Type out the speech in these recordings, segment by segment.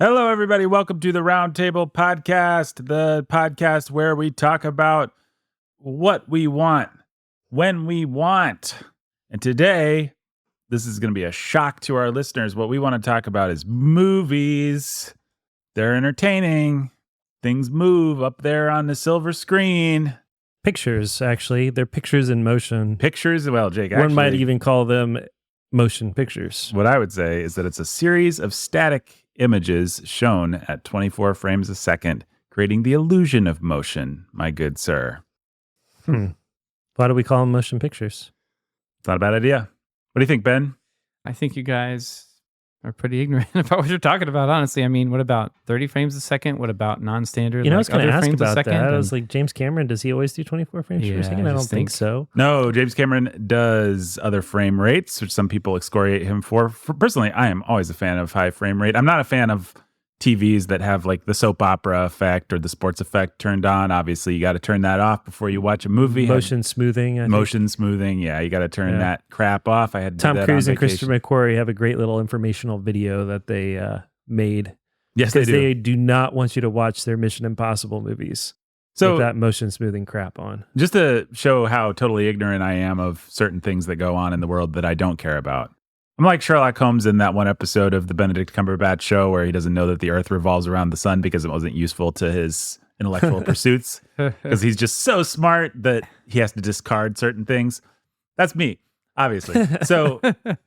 Hello, everybody. Welcome to the Roundtable Podcast, the podcast where we talk about what we want, when we want. And today, this is going to be a shock to our listeners. What we want to talk about is movies. They're entertaining. Things move up there on the silver screen. Pictures, actually. They're pictures in motion. Pictures? Well, Jake, One might even call them motion pictures. What I would say is that it's a series of static images shown at 24 frames a second, creating the illusion of motion, my good sir. Why do we call them motion pictures? It's not a bad idea. What do you think, Ben? I think you guys are pretty ignorant about what you're talking about, honestly. I mean, what about 30 frames a second? What about non-standard? I was going to ask about that. I And was like, James Cameron, does he always do 24 frames per second? I don't think so. No, James Cameron does other frame rates, which some people excoriate him for. Personally, I am always a fan of high frame rate. I'm not a fan of TVs that have like the soap opera effect or the sports effect turned on. Obviously, you got to turn that off before you watch a movie. Motion smoothing. Yeah, you got to turn that crap off. I had to do Tom that Cruise on and vacation. Christopher McQuarrie have a great little informational video that they made. Yes, they because do. they do not want you to watch their Mission Impossible movies So with that motion smoothing crap on. just to show how totally ignorant I am of certain things that go on in the world that I don't care about. I'm like Sherlock Holmes in that one episode of the Benedict Cumberbatch show where he doesn't know that the earth revolves around the sun because it wasn't useful to his intellectual pursuits, because he's just so smart that he has to discard certain things. That's me, obviously. So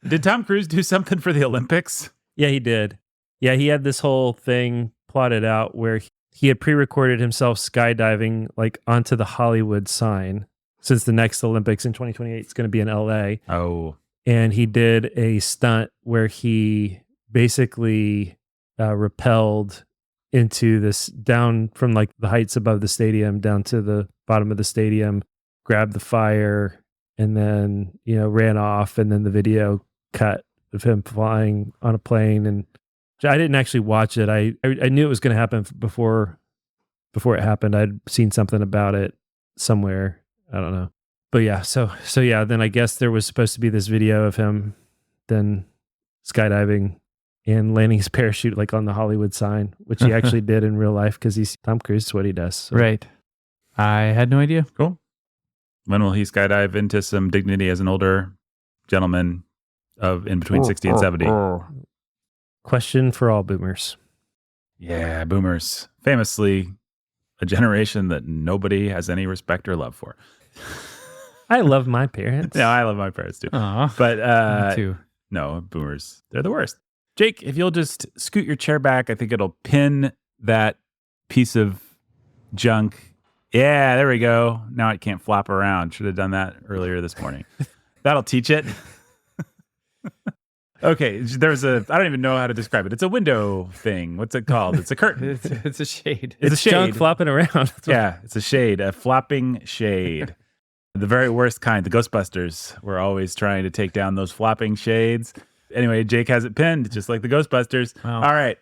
did Tom Cruise do something for the Olympics? Yeah, he did. Yeah, he had this whole thing plotted out where he had pre-recorded himself skydiving like onto the Hollywood sign, since the next Olympics in 2028 is going to be in LA. Oh, And he did a stunt where he basically rappelled into this, down from like the heights above the stadium down to the bottom of the stadium, grabbed the fire, and then, ran off. And then the video cut of him flying on a plane. And I didn't actually watch it. I knew it was going to happen before it happened. I'd seen something about it somewhere. I don't know. But yeah, so yeah, then I guess there was supposed to be this video of him then skydiving and landing his parachute like on the Hollywood sign, which he actually did in real life because he's Tom Cruise. That's what he does. So. Right. I had no idea. cool. When will he skydive into some dignity as an older gentleman of in between 60 and 70? Question for all boomers. Yeah, boomers. Famously, a generation that nobody has any respect or love for. I love my parents. Yeah, I love my parents too. Aw, But me too. no, boomers, they're the worst. Jake, if you'll just scoot your chair back, I think it'll pin that piece of junk. Yeah, there we go. Now it can't flop around. Should have done that earlier this morning. That'll teach it. Okay, I don't even know how to describe it. It's a window thing. What's it called? It's a curtain. It's a shade. It's a shade. Junk flopping around. Yeah, it's a shade, a flopping shade. The very worst kind. The Ghostbusters were always trying to take down those flopping shades. Anyway, Jake has it pinned, just like the Ghostbusters. Wow. All right.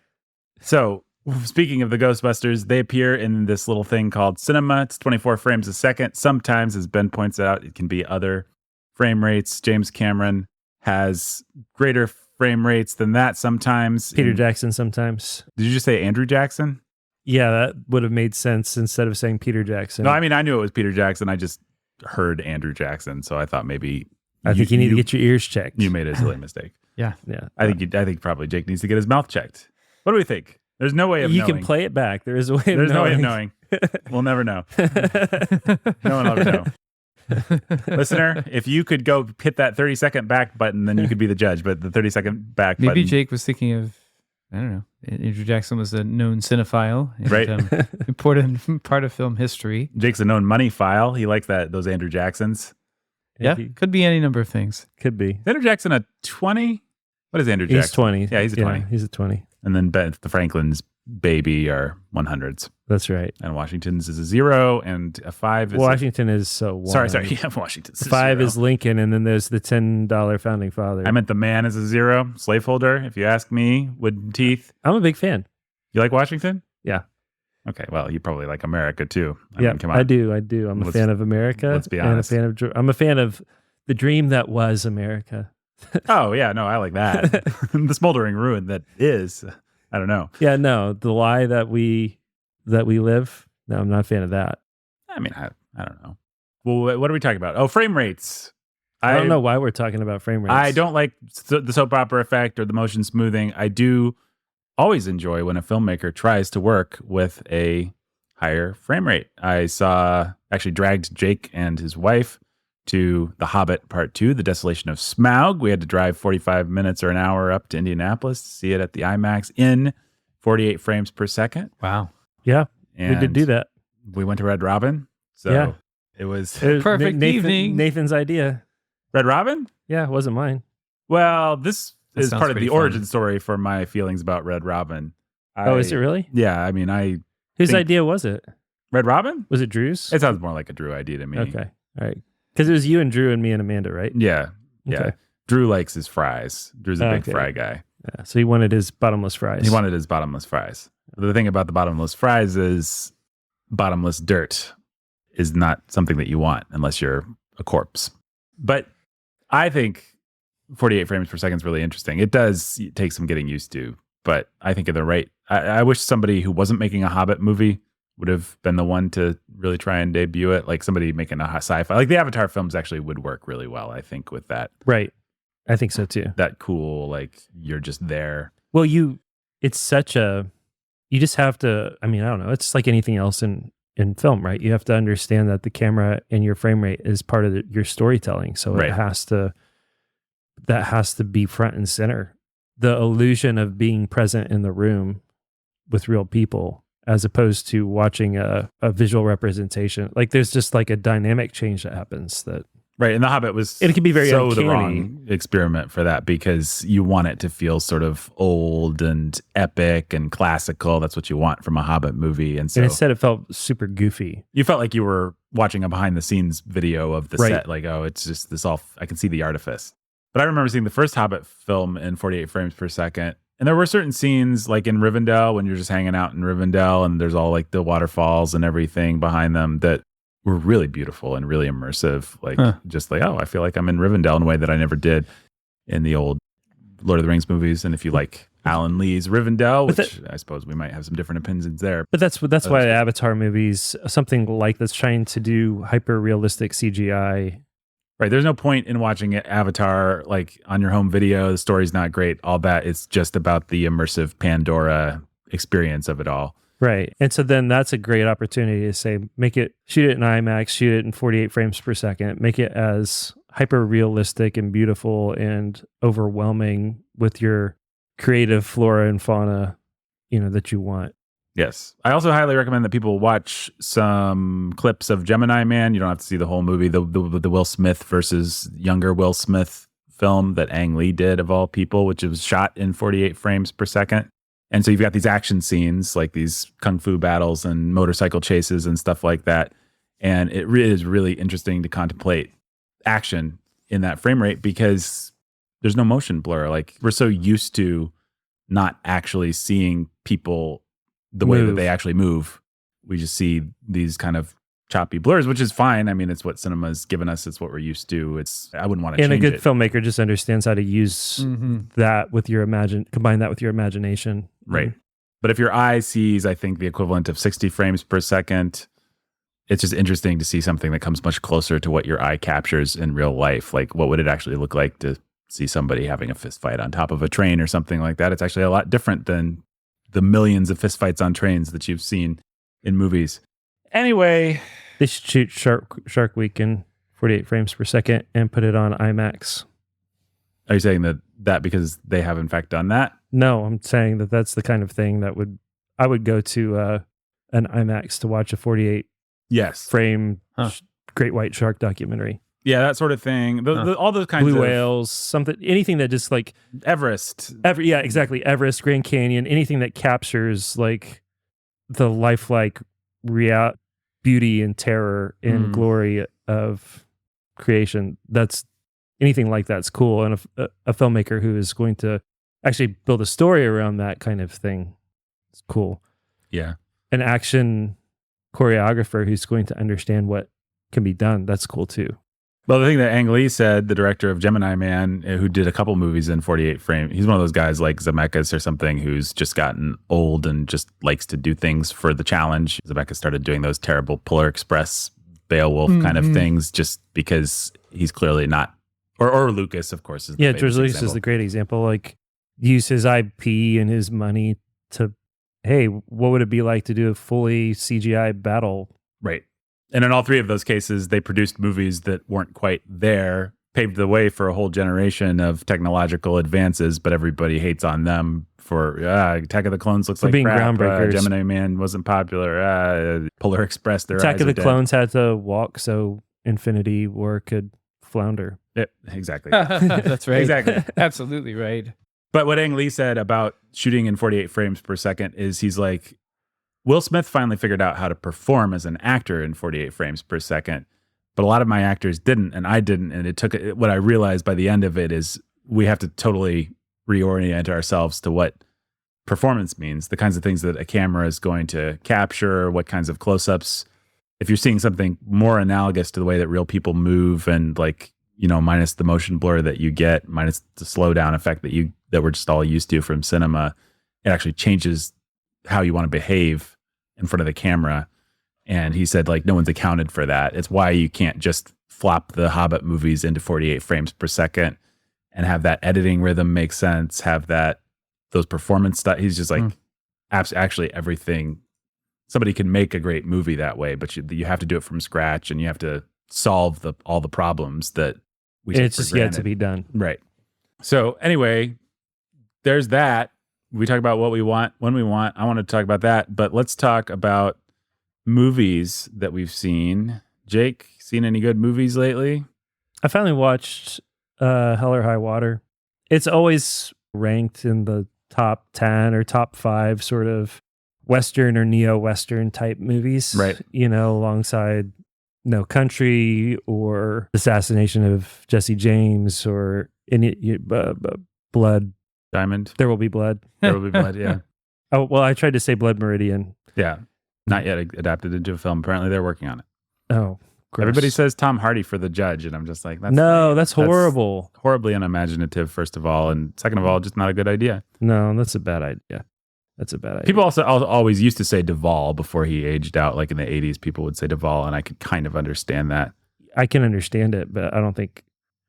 So, speaking of the Ghostbusters, they appear in this little thing called cinema. It's 24 frames a second. Sometimes, as Ben points out, it can be other frame rates. James Cameron has greater frame rates than that sometimes. Peter Jackson sometimes. Did you just say Andrew Jackson? Yeah, that would have made sense instead of saying Peter Jackson. No, I mean, I knew it was Peter Jackson. I just heard Andrew Jackson, so I thought maybe I think you need to get your ears checked. You made a silly mistake. Yeah. I think probably Jake needs to get his mouth checked. What do we think? There's no way of knowing. You can play it back. There is a way of knowing. There's no way of knowing. We'll never know. No one will ever know. Listener, if you could go hit that 30-second back button, then you could be the judge. But the 30-second back button. Maybe Jake was thinking of, I don't know, Andrew Jackson was a known cinephile. And, Right. important part of film history. Jake's a known money file. He likes those Andrew Jacksons. Yeah. Could be any number of things. Could be. Is Andrew Jackson a 20? What is Andrew Jackson? He's 20. Yeah, he's a 20. He's a 20. And then the Franklin's baby are 100s. That's right. And Washington's is a 0 and a 5 is Washington is one. Sorry. Yeah, Washington's a 5 0. is Lincoln, and then there's the $10 founding father. I meant the man is a 0. Slaveholder, if you ask me, wooden teeth. I'm a big fan. You like Washington? Yeah. Okay, well, you probably like America too. Yeah, mean, come on. I do. I'm a fan of America. Let's be honest. I'm a fan of the dream that was America. Oh, yeah, no, I like that. The smoldering ruin that is I don't know. Yeah, no, the lie that we live. No, I'm not a fan of that. I mean, I don't know. Well, what are we talking about? Oh, frame rates. I don't know why we're talking about frame rates. I don't like the soap opera effect or the motion smoothing. I do always enjoy when a filmmaker tries to work with a higher frame rate. I actually dragged Jake and his wife to The Hobbit Part 2, The Desolation of Smaug. We had to drive 45 minutes or an hour up to Indianapolis to see it at the IMAX in 48 frames per second. Wow. Yeah, And we did do that. we went to Red Robin. So Yeah. it was Perfect evening. Nathan's idea. Red Robin? Yeah, it wasn't mine. Well, this That is sounds part of pretty the fun. origin story for my feelings about Red Robin. Oh, is it really? Yeah, I mean, Whose think- idea was it? Red Robin? Was it Drew's? It sounds more like a Drew idea to me. Okay. All right. Because it was you and Drew and me and Amanda, right? Yeah. Okay. Drew likes his fries. Drew's a big Okay. fry guy. Yeah, so he wanted his bottomless fries. He wanted his bottomless fries. The thing about the bottomless fries is bottomless dirt is not something that you want unless you're a corpse. But I think 48 frames per second is really interesting. It does take some getting used to, but I think at the right, I wish somebody who wasn't making a Hobbit movie would have been the one to really try and debut it. Like somebody making a sci-fi, like the Avatar films actually would work really well, I think, with that I think so too. cool, like you're just there. Well, you just have to, I mean, I don't know. It's like anything else in film, right? You have to understand that the camera and your frame rate is part of your storytelling. So Right. that has to be front and center. The illusion of being present in the room with real people, as opposed to watching a visual representation. Like there's just like a dynamic change that happens that. Right, and The Hobbit was It can be very the uncanny. wrong experiment for that because you want it to feel sort of old and epic and classical. That's what you want from a Hobbit movie, and so And instead it felt super goofy. you felt like you were watching a behind-the-scenes video of the Right. set. Like, oh, it's just this all. I can see the artifice. But I remember seeing the first Hobbit film in 48 frames per second, and there were certain scenes like in Rivendell when you're just hanging out in Rivendell, and there's all like the waterfalls and everything behind them that were really beautiful and really immersive. Like just like, oh, I feel like I'm in Rivendell in a way that I never did in the old Lord of the Rings movies. And if you like Alan Lee's Rivendell, But which I suppose we might have some different opinions there. But that's why Avatar movies, something like that's trying to do hyper realistic CGI. Right. There's no point in watching Avatar like on your home video. The story's not great. All that. It's just about the immersive Pandora experience of it all. Right. And so then that's a great opportunity to say, shoot it in IMAX, shoot it in 48 frames per second, make it as hyper realistic and beautiful and overwhelming with your creative flora and fauna, that you want. Yes. I also highly recommend that people watch some clips of Gemini Man. You don't have to see the whole movie. The Will Smith versus younger Will Smith film that Ang Lee did, of all people, which was shot in 48 frames per second. And so you've got these action scenes, like these kung fu battles and motorcycle chases and stuff like that. And it is really interesting to contemplate action in that frame rate because there's no motion blur. Like we're so used to not actually seeing people the way that Move. they actually move. We just see these kind of choppy blurs, which is fine. I mean, it's what cinema's given us. It's what we're used to. I wouldn't want to And change a good it. filmmaker just understands how to use that with combine that with your imagination. Right. But if your eye sees, I think, the equivalent of 60 frames per second, it's just interesting to see something that comes much closer to what your eye captures in real life. Like, what would it actually look like to see somebody having a fist fight on top of a train or something like that? It's actually a lot different than the millions of fist fights on trains that you've seen in movies. Anyway, They should shoot Shark Week in 48 frames per second and put it on IMAX. are you saying that because they have in fact done that? No, I'm saying that that's the kind of thing that I would go to an IMAX to watch a 48 Yes. frame great white shark documentary. Yeah, that sort of thing. All those kinds Blue of whales, anything that just like Everest. yeah, exactly. Everest, Grand Canyon, anything that captures like the lifelike beauty and terror and glory of creation. That's anything like that's cool. And a filmmaker who is going to actually build a story around that kind of thing is cool. Yeah. An action choreographer who's going to understand what can be done. That's cool too. Well, the thing that Ang Lee said, the director of Gemini Man, who did a couple movies in 48 frame, he's one of those guys like Zemeckis or something who's just gotten old and just likes to do things for the challenge. Zemeckis started doing those terrible Polar Express, Beowulf kind of things just because he's clearly not, or Lucas, of course. Is the Yeah, George famous Lucas example. is the great example. Like, use his IP and his money to, hey, what would it be like to do a fully CGI battle? Right. And in all three of those cases, they produced movies that weren't quite there, paved the way for a whole generation of technological advances, but everybody hates on them for Attack of the Clones looks For like being crap. groundbreakers. Gemini Man wasn't popular. Polar Express, their Attack eyes of are the dead. Clones had to walk so Infinity War could flounder. Yep, exactly. That's right. Exactly. Absolutely right. But what Ang Lee said about shooting in 48 frames per second is he's like, Will Smith finally figured out how to perform as an actor in 48 frames per second, but a lot of my actors didn't, and I didn't. And it took what I realized by the end of it is we have to totally reorient ourselves to what performance means, the kinds of things that a camera is going to capture, what kinds of close-ups. If you're seeing something more analogous to the way that real people move and like, you know, minus the motion blur that you get, minus the slowdown effect that we're just all used to from cinema, it actually changes how you want to behave in front of the camera. And he said, like, no one's accounted for that. It's why you can't just flop the Hobbit movies into 48 frames per second and have that editing rhythm make sense, have those performance stuff. He's just like, actually everything. Somebody can make a great movie that way, but you have to do it from scratch and you have to solve all the problems that we take It's for just yet to granted. be done. Right. So anyway, there's that. We talk about what we want when we want. I want to talk about that, but let's talk about movies that we've seen. Jake, seen any good movies lately? I finally watched Hell or High Water. It's always ranked in the top 10 or top 5 sort of Western or neo-Western type movies. Right. You know, alongside No Country or Assassination of Jesse James or any Blood. Diamond. There Will Be Blood. There Will Be Blood. Yeah. Oh, well, I tried to say Blood Meridian. Yeah. Not yet adapted into a film. Apparently they're working on it. Oh, gross. Everybody says Tom Hardy for the judge, and I'm just like, that's that's horrible. horribly unimaginative, first of all, and second of all, just not a good idea. No, that's a bad idea. That's a bad idea. People also always used to say Duvall before he aged out. Like in the 80s, people would say Duvall, and I could kind of understand that. I can understand it, but I don't think.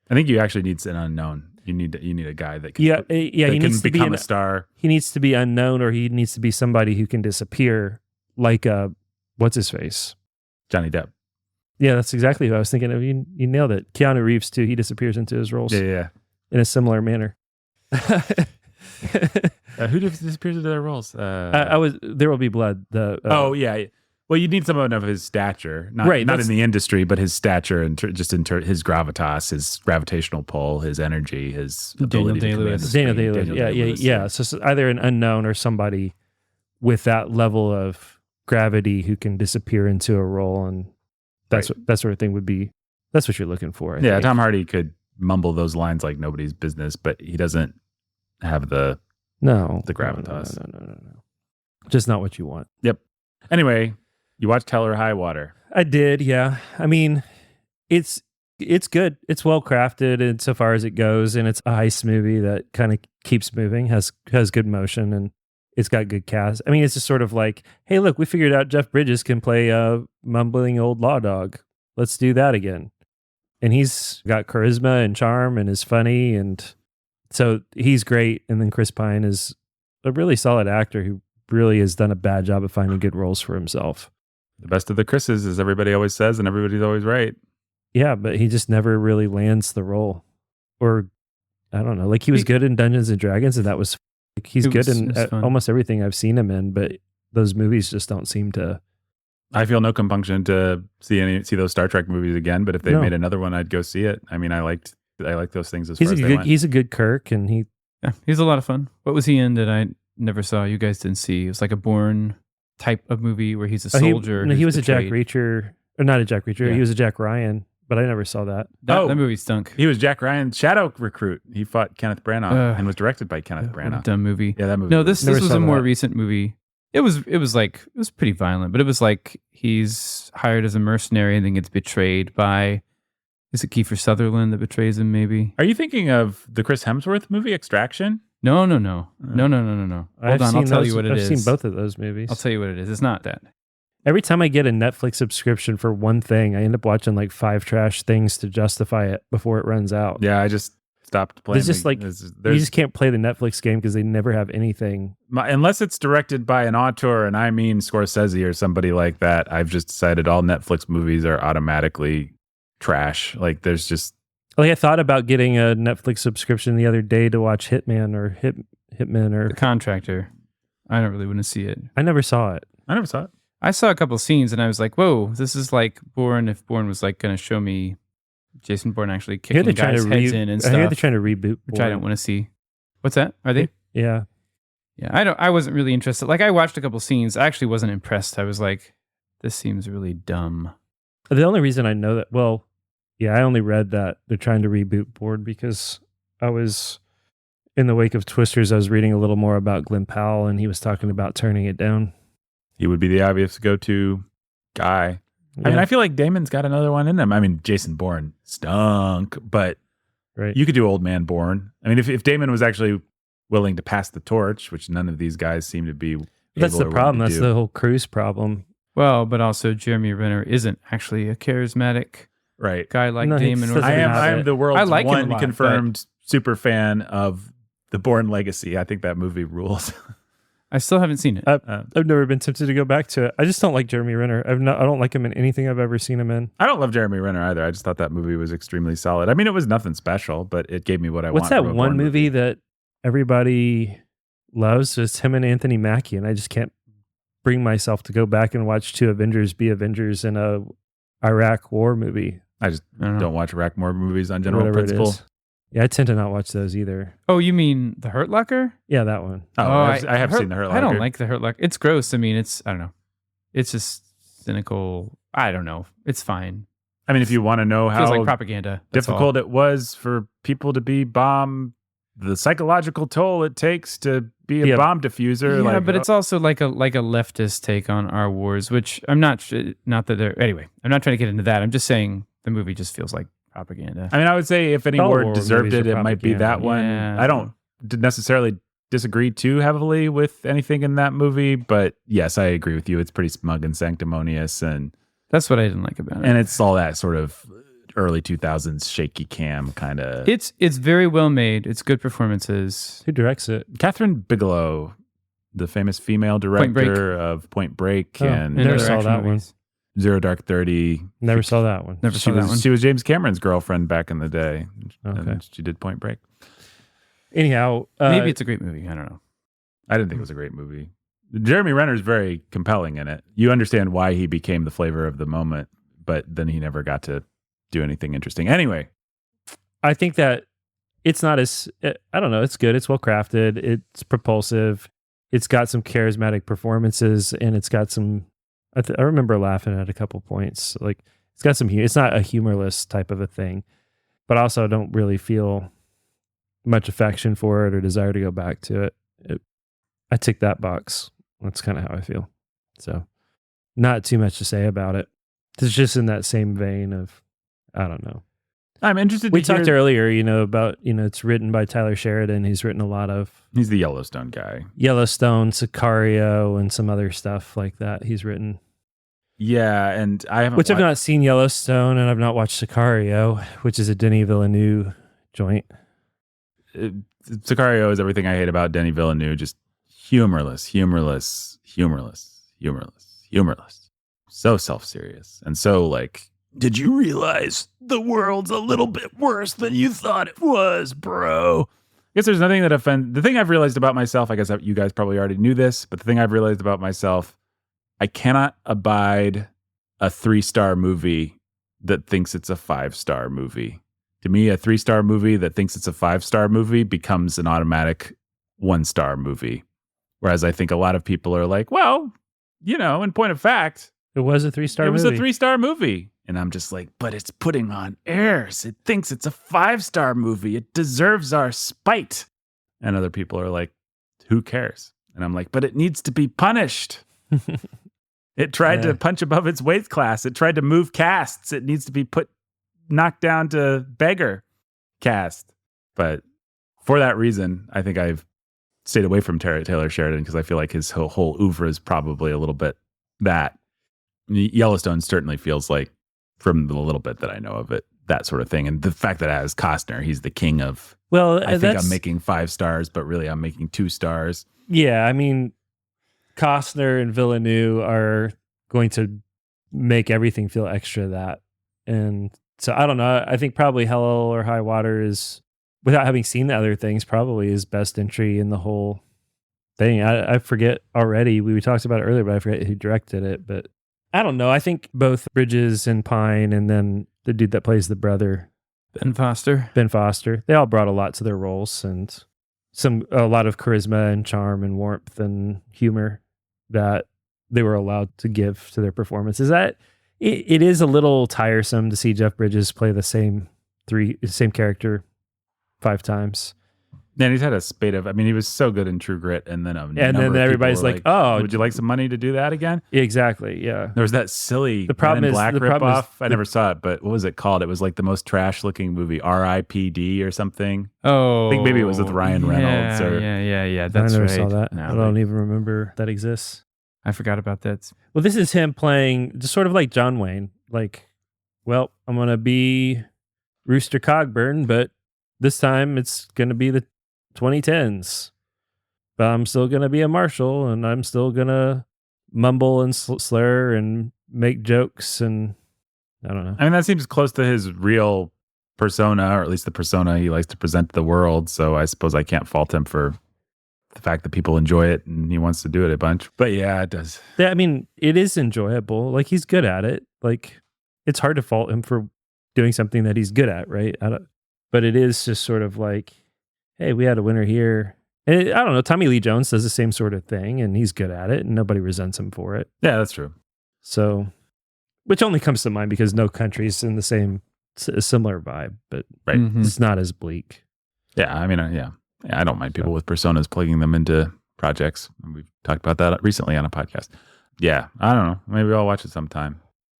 I think you actually need an unknown. You need a guy that can, Yeah, that he can needs to become be a star. He needs to be unknown, or he needs to be somebody who can disappear, like what's his face? Johnny Depp. Yeah, that's exactly who I was thinking of. You nailed it. Keanu Reeves too. He disappears into his roles Yeah. in a similar manner. Who disappears into their roles? I was There Will Be Blood. Yeah. Well, you need someone of his stature, not Right, not in that's- the industry, but his stature and his gravitas, his gravitational pull, his energy, his ability to command the Daniel screen. Day-Lewis. Yeah. Day-Lewis. So either an unknown or somebody with that level of gravity who can disappear into a role, and that sort of thing would be. That's what you're looking for. I Yeah, think. Tom Hardy could mumble those lines like nobody's business, but he doesn't have the gravitas. No. Just not what you want. Yep. Anyway, you watched Hell or High Water. I did, yeah. I mean, it's good. It's well crafted insofar as it goes, and it's a heist movie that kind of keeps moving, has good motion, and it's got good cast. I mean, it's just sort of like, hey, look, we figured out Jeff Bridges can play a mumbling old law dog. Let's do that again. And he's got charisma and charm and is funny, and so he's great. And then Chris Pine is a really solid actor who really has done a bad job of finding good roles for himself. The best of the Chris's, as everybody always says, and everybody's always right. Yeah, but he just never really lands the role. Or, I don't know. Like, he was good in Dungeons and Dragons, and that was, like, he's good in fun. almost everything I've seen him in, but those movies just don't seem to. I feel no compunction to see those Star Trek movies again, but if they made another one, I'd go see it. I mean, I liked those things as far as they went. He's a good Kirk, and he's a lot of fun. What was he in that I never saw? You guys didn't see. It was like a Bourne type of movie where he's a soldier. He was betrayed. a Jack Reacher, or not a Jack Reacher. Yeah. He was a Jack Ryan, but I never saw that. That movie stunk. He was Jack Ryan's shadow recruit. He fought Kenneth Branagh and was directed by Kenneth What a Branagh. dumb movie. Yeah, that movie. No, this Never was saw a more that. recent movie. It was pretty violent, but it was like he's hired as a mercenary and then gets betrayed by Is it Kiefer Sutherland that betrays him, maybe? Are you thinking of the Chris Hemsworth movie, Extraction? No. No. Hold on, I'll tell you what it is. I've seen both of those movies. I'll tell you what it is. It's not that. Every time I get a Netflix subscription for one thing, I end up watching like 5 trash things to justify it before it runs out. Yeah, I just stopped playing. There's just you just can't play the Netflix game because they never have anything. Unless it's directed by an auteur, and I mean Scorsese or somebody like that, I've just decided all Netflix movies are automatically trash. Like there's just... Like I thought about getting a Netflix subscription the other day to watch Hitman or Hitman or... The Contractor. I don't really want to see it. I never saw it. I never saw it. I saw a couple scenes and I was like, whoa, this is like Bourne if Bourne was like going to show me Jason Bourne actually kicking guys' heads in and stuff. I hear they're trying to reboot which I don't want to see. What's that? Are they? Yeah. Yeah, I wasn't really interested. Like I watched a couple scenes. I actually wasn't impressed. I was like, this seems really dumb. The only reason I know that, well, yeah, I only read that they're trying to reboot Bourne because I was in the wake of Twisters. I was reading a little more about Glenn Powell and he was talking about turning it down. He would be the obvious go-to guy. Yeah. I mean, I feel like Damon's got another one in him. I mean, Jason Bourne stunk, but you could do Old Man Bourne. I mean, if Damon was actually willing to pass the torch, which none of these guys seem to be. That's the problem. That's the whole Cruise problem. Well, but also Jeremy Renner isn't actually a charismatic guy like Damon. I am the world's one confirmed super fan of the Bourne Legacy. I think that movie rules. I still haven't seen it. I've never been tempted to go back to it. I just don't like Jeremy Renner. I don't like him in anything I've ever seen him in. I don't love Jeremy Renner either. I just thought that movie was extremely solid. I mean, it was nothing special, but it gave me what I want. What's that one movie that everybody loves? It's him and Anthony Mackie, and I just can't bring myself to go back and watch 2 Avengers be Avengers in a Iraq war movie. I just don't watch Iraq war movies on general principle. Yeah, I tend to not watch those either. Oh, you mean The Hurt Locker? Yeah, that one. Oh, I have seen The Hurt Locker. I don't like The Hurt Locker. It's gross. I mean, I don't know. It's just cynical. I don't know. It's fine. I mean, if you want to know how feels like propaganda, difficult it was for people to be bombed, the psychological toll it takes to be a bomb diffuser. Yeah, but it's also like a leftist take on our wars, which I'm not that they're... Anyway, I'm not trying to get into that. I'm just saying the movie just feels like propaganda. I mean, I would say if any word deserved it, it might be that one. Yeah. I don't necessarily disagree too heavily with anything in that movie, but yes, I agree with you. It's pretty smug and sanctimonious, and that's what I didn't like about it. And it's all that sort of early 2000s shaky cam kind of. It's very well made. It's good performances. Who directs it? Catherine Bigelow, the famous female director of Point Break and never saw that one. Zero Dark 30. Never saw that one. Never saw that one. She was James Cameron's girlfriend back in the day. Okay. And she did Point Break. Anyhow. Maybe it's a great movie. I don't know. I didn't think it was a great movie. Jeremy Renner is very compelling in it. You understand why he became the flavor of the moment, but then he never got to do anything interesting. Anyway. I think that it's not as, I don't know, it's good. It's well crafted. It's propulsive. It's got some charismatic performances, and it's got some, I remember laughing at a couple points. Like it's got some, it's not a humorless type of a thing, but also I don't really feel much affection for it or desire to go back to it. I tick that box. That's kind of how I feel. So not too much to say about it. It's just in that same vein of, I don't know. I'm interested. We talked earlier, about, it's written by Tyler Sheridan. He's written a lot of. He's the Yellowstone guy. Yellowstone, Sicario, and some other stuff like that. He's written. Yeah, and I haven't. I've not seen Yellowstone, and I've not watched Sicario, which is a Denis Villeneuve joint. Sicario is everything I hate about Denis Villeneuve. Just humorless. So self-serious and so like. Did you realize the world's a little bit worse than you thought it was, bro? I guess there's nothing that offends. The thing I've realized about myself, I guess you guys probably already knew this, but the thing I've realized about myself, I cannot abide a 3-star movie that thinks it's a 5-star movie. To me, a 3-star movie that thinks it's a 5-star movie becomes an automatic 1-star movie. Whereas I think a lot of people are like, well, in point of fact, it was a 3-star movie. It was a 3-star movie. And I'm just like, but it's putting on airs. It thinks it's a 5-star movie. It deserves our spite. And other people are like, who cares? And I'm like, but it needs to be punished. It tried to punch above its weight class. It tried to move castes. It needs to be put knocked down to beggar cast. But for that reason, I think I've stayed away from Taylor Sheridan because I feel like his whole oeuvre is probably a little bit that. Yellowstone certainly feels like, from the little bit that I know of it, that sort of thing. And the fact that it has Costner, he's the king of, I think I'm making 5 stars, but really I'm making 2 stars. Yeah, I mean, Costner and Villeneuve are going to make everything feel extra that. And so I don't know. I think probably Hell or High Water is, without having seen the other things, probably his best entry in the whole thing. I forget already. We talked about it earlier, but I forget who directed it. But I don't know. I think both Bridges and Pine, and then the dude that plays the brother, Ben Foster, they all brought a lot to their roles, and a lot of charisma and charm and warmth and humor that they were allowed to give to their performances. That it is a little tiresome to see Jeff Bridges play the same character 5 times. And he's had a spate of, he was so good in True Grit, and then everybody's like, "Oh, would you like some money to do that again?" Exactly, yeah. There was that silly the problem Men in is, Black the problem ripoff. is I never saw it, but what was it called? It was like the most trash-looking movie, R.I.P.D. or something. Oh, I think maybe it was with Ryan Reynolds. Yeah. That's I never right. saw that. No, I don't even remember that exists. I forgot about that. Well, this is him playing just sort of like John Wayne. Like, well, I'm going to be Rooster Cogburn, but this time it's going to be the 2010s. But I'm still going to be a marshal, and I'm still going to mumble and slur and make jokes, and I don't know. That seems close to his real persona, or at least the persona he likes to present to the world. So I suppose I can't fault him for the fact that people enjoy it and he wants to do it a bunch. But yeah, it does. Yeah, it is enjoyable. Like, he's good at it. Like, it's hard to fault him for doing something that he's good at, right? But it is just sort of like, hey, we had a winner here. And I don't know. Tommy Lee Jones does the same sort of thing, and he's good at it, and nobody resents him for it. Yeah, that's true. So, which only comes to mind because No Country's in the same similar vibe, but right. It's not as bleak. Yeah, yeah. I don't mind people with personas plugging them into projects. We've talked about that recently on a podcast. Yeah, I don't know. Maybe I'll watch it sometime.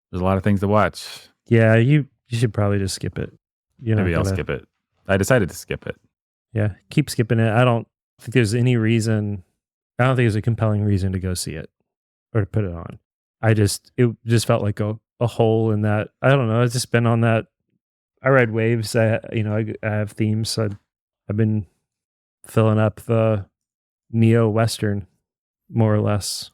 There's a lot of things to watch. Yeah, you should probably just skip it. Maybe I'll skip it. I decided to skip it. Yeah, keep skipping it. I don't think there's any reason. I don't think there's a compelling reason to go see it or to put it on. It just felt like a hole in that. I don't know. It's just been on that. I ride waves. I have themes. So I've been filling up the neo-Western, more or less.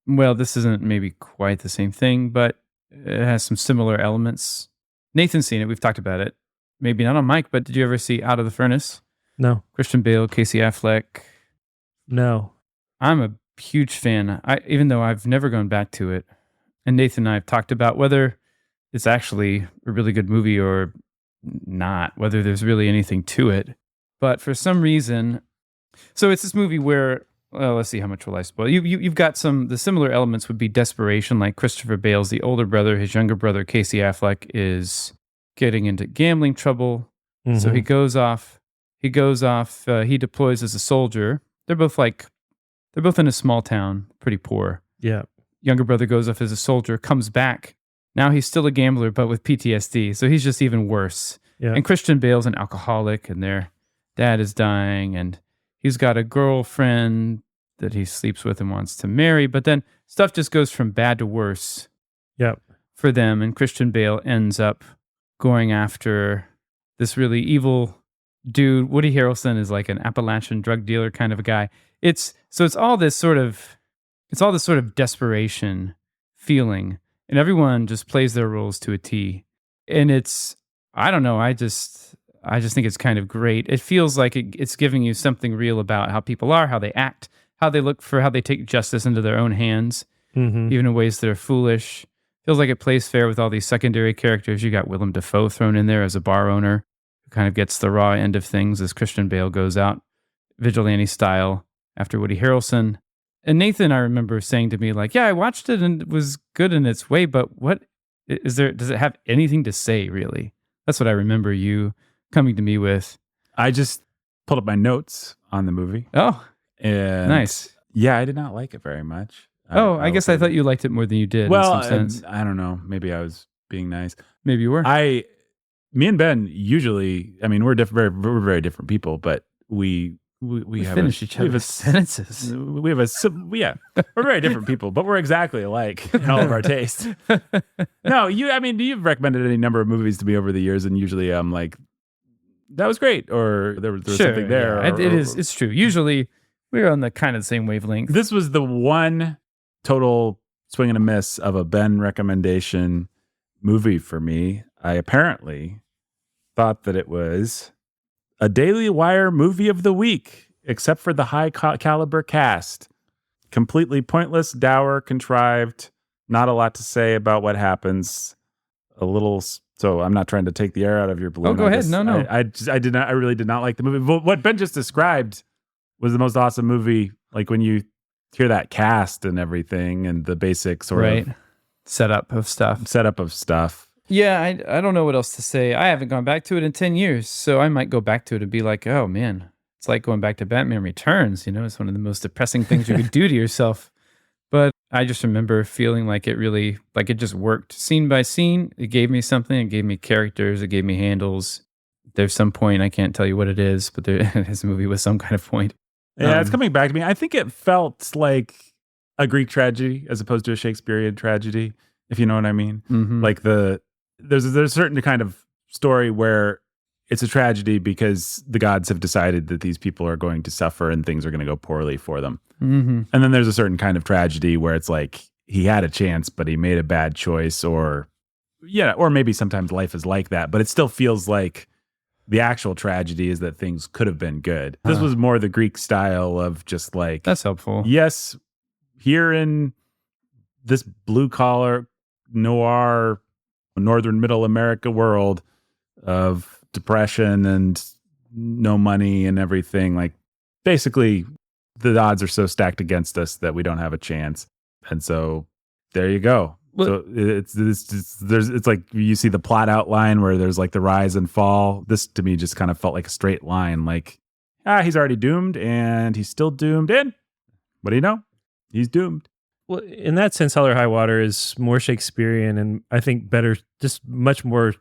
Well, this isn't maybe quite the same thing, but it has some similar elements. Nathan's seen it. We've talked about it. Maybe not on mic, but did you ever see Out of the Furnace? No. Christian Bale, Casey Affleck. No. I'm a huge fan. Even though I've never gone back to it. And Nathan and I have talked about whether it's actually a really good movie or not, whether there's really anything to it. But for some reason, so it's this movie where, well, let's see, how much will I spoil? You've got the similar elements would be desperation, like Christopher Bale's the older brother, his younger brother, Casey Affleck, is getting into gambling trouble. Mm-hmm. So he goes off, he deploys as a soldier. They're both in a small town, pretty poor. Yeah. Younger brother goes off as a soldier, comes back. Now he's still a gambler, but with PTSD. So he's just even worse. Yeah. And Christian Bale's an alcoholic, and their dad is dying, and he's got a girlfriend that he sleeps with and wants to marry. But then stuff just goes from bad to worse. Yep. For them. And Christian Bale ends up going after this really evil dude. Woody Harrelson is like an Appalachian drug dealer kind of a guy. It's all this sort of desperation feeling, and everyone just plays their roles to a T. And I don't know, I just think it's kind of great. It feels like it's giving you something real about how people are, how they act, how they take justice into their own hands, even in ways that are foolish. Feels like it plays fair with all these secondary characters. You got Willem Dafoe thrown in there as a bar owner who kind of gets the raw end of things as Christian Bale goes out vigilante style after Woody Harrelson. And Nathan, I remember saying to me, like, yeah, I watched it and it was good in its way, but what is there? Does it have anything to say, really? That's what I remember you coming to me with. I just pulled up my notes on the movie. Oh, and nice. Yeah, I did not like it very much. I guess I thought you liked it more than you did. Well, in some sense. I don't know. Maybe I was being nice. Maybe you were. Me and Ben usually, I mean, we're we're very different people, but we have finish each other's sentences. We have yeah, we're very different people, but we're exactly alike in all of our tastes. No, I mean, you've recommended any number of movies to me over the years, and usually I'm like, that was great, or there was something there. Yeah. It's true. Usually we're on the kind of the same wavelength. This was the one total swing and a miss of a Ben recommendation movie for me. I apparently thought that it was a Daily Wire movie of the week, except for the high caliber cast. Completely pointless, dour, contrived, not a lot to say about what happens. So I'm not trying to take the air out of your balloon. Oh, go ahead. No. I really did not like the movie. But what Ben just described was the most awesome movie. Like when you hear that cast and everything and the basic sort of setup of stuff. Yeah, I don't know what else to say. I haven't gone back to it in 10 years, so I might go back to it and be like, oh man, it's like going back to Batman Returns. It's one of the most depressing things you could do to yourself. But I just remember feeling like it just worked scene by scene. It gave me something. It gave me characters. It gave me handles. There's some point, I can't tell you what it is, but it's a movie with some kind of point. Yeah, it's coming back to me. I think it felt like a Greek tragedy as opposed to a Shakespearean tragedy, if you know what I mean. Mm-hmm. Like there's a certain kind of story where it's a tragedy because the gods have decided that these people are going to suffer and things are going to go poorly for them. Mm-hmm. And then there's a certain kind of tragedy where it's like he had a chance, but he made a bad choice, or maybe sometimes life is like that, but it still feels like the actual tragedy is that things could have been good. This was more the Greek style of just like, that's helpful. Yes, here in this blue collar noir northern middle America world of depression and no money and everything, like basically the odds are so stacked against us that we don't have a chance. And so there you go. So it's like you see the plot outline where there's like the rise and fall. This to me just kind of felt like a straight line. Like, he's already doomed and he's still doomed. And what do you know? He's doomed. Well, in that sense, Hell or High Water is more Shakespearean and I think better, just much more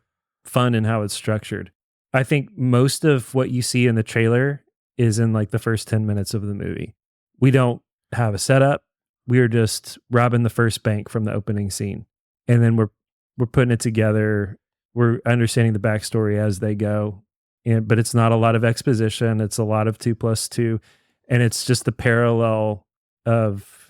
fun in how it's structured. I think most of what you see in the trailer is in like the first 10 minutes of the movie. We don't have a setup. We're just robbing the first bank from the opening scene. And then we're putting it together. We're understanding the backstory as they go. But it's not a lot of exposition. It's a lot of 2+2. And it's just the parallel of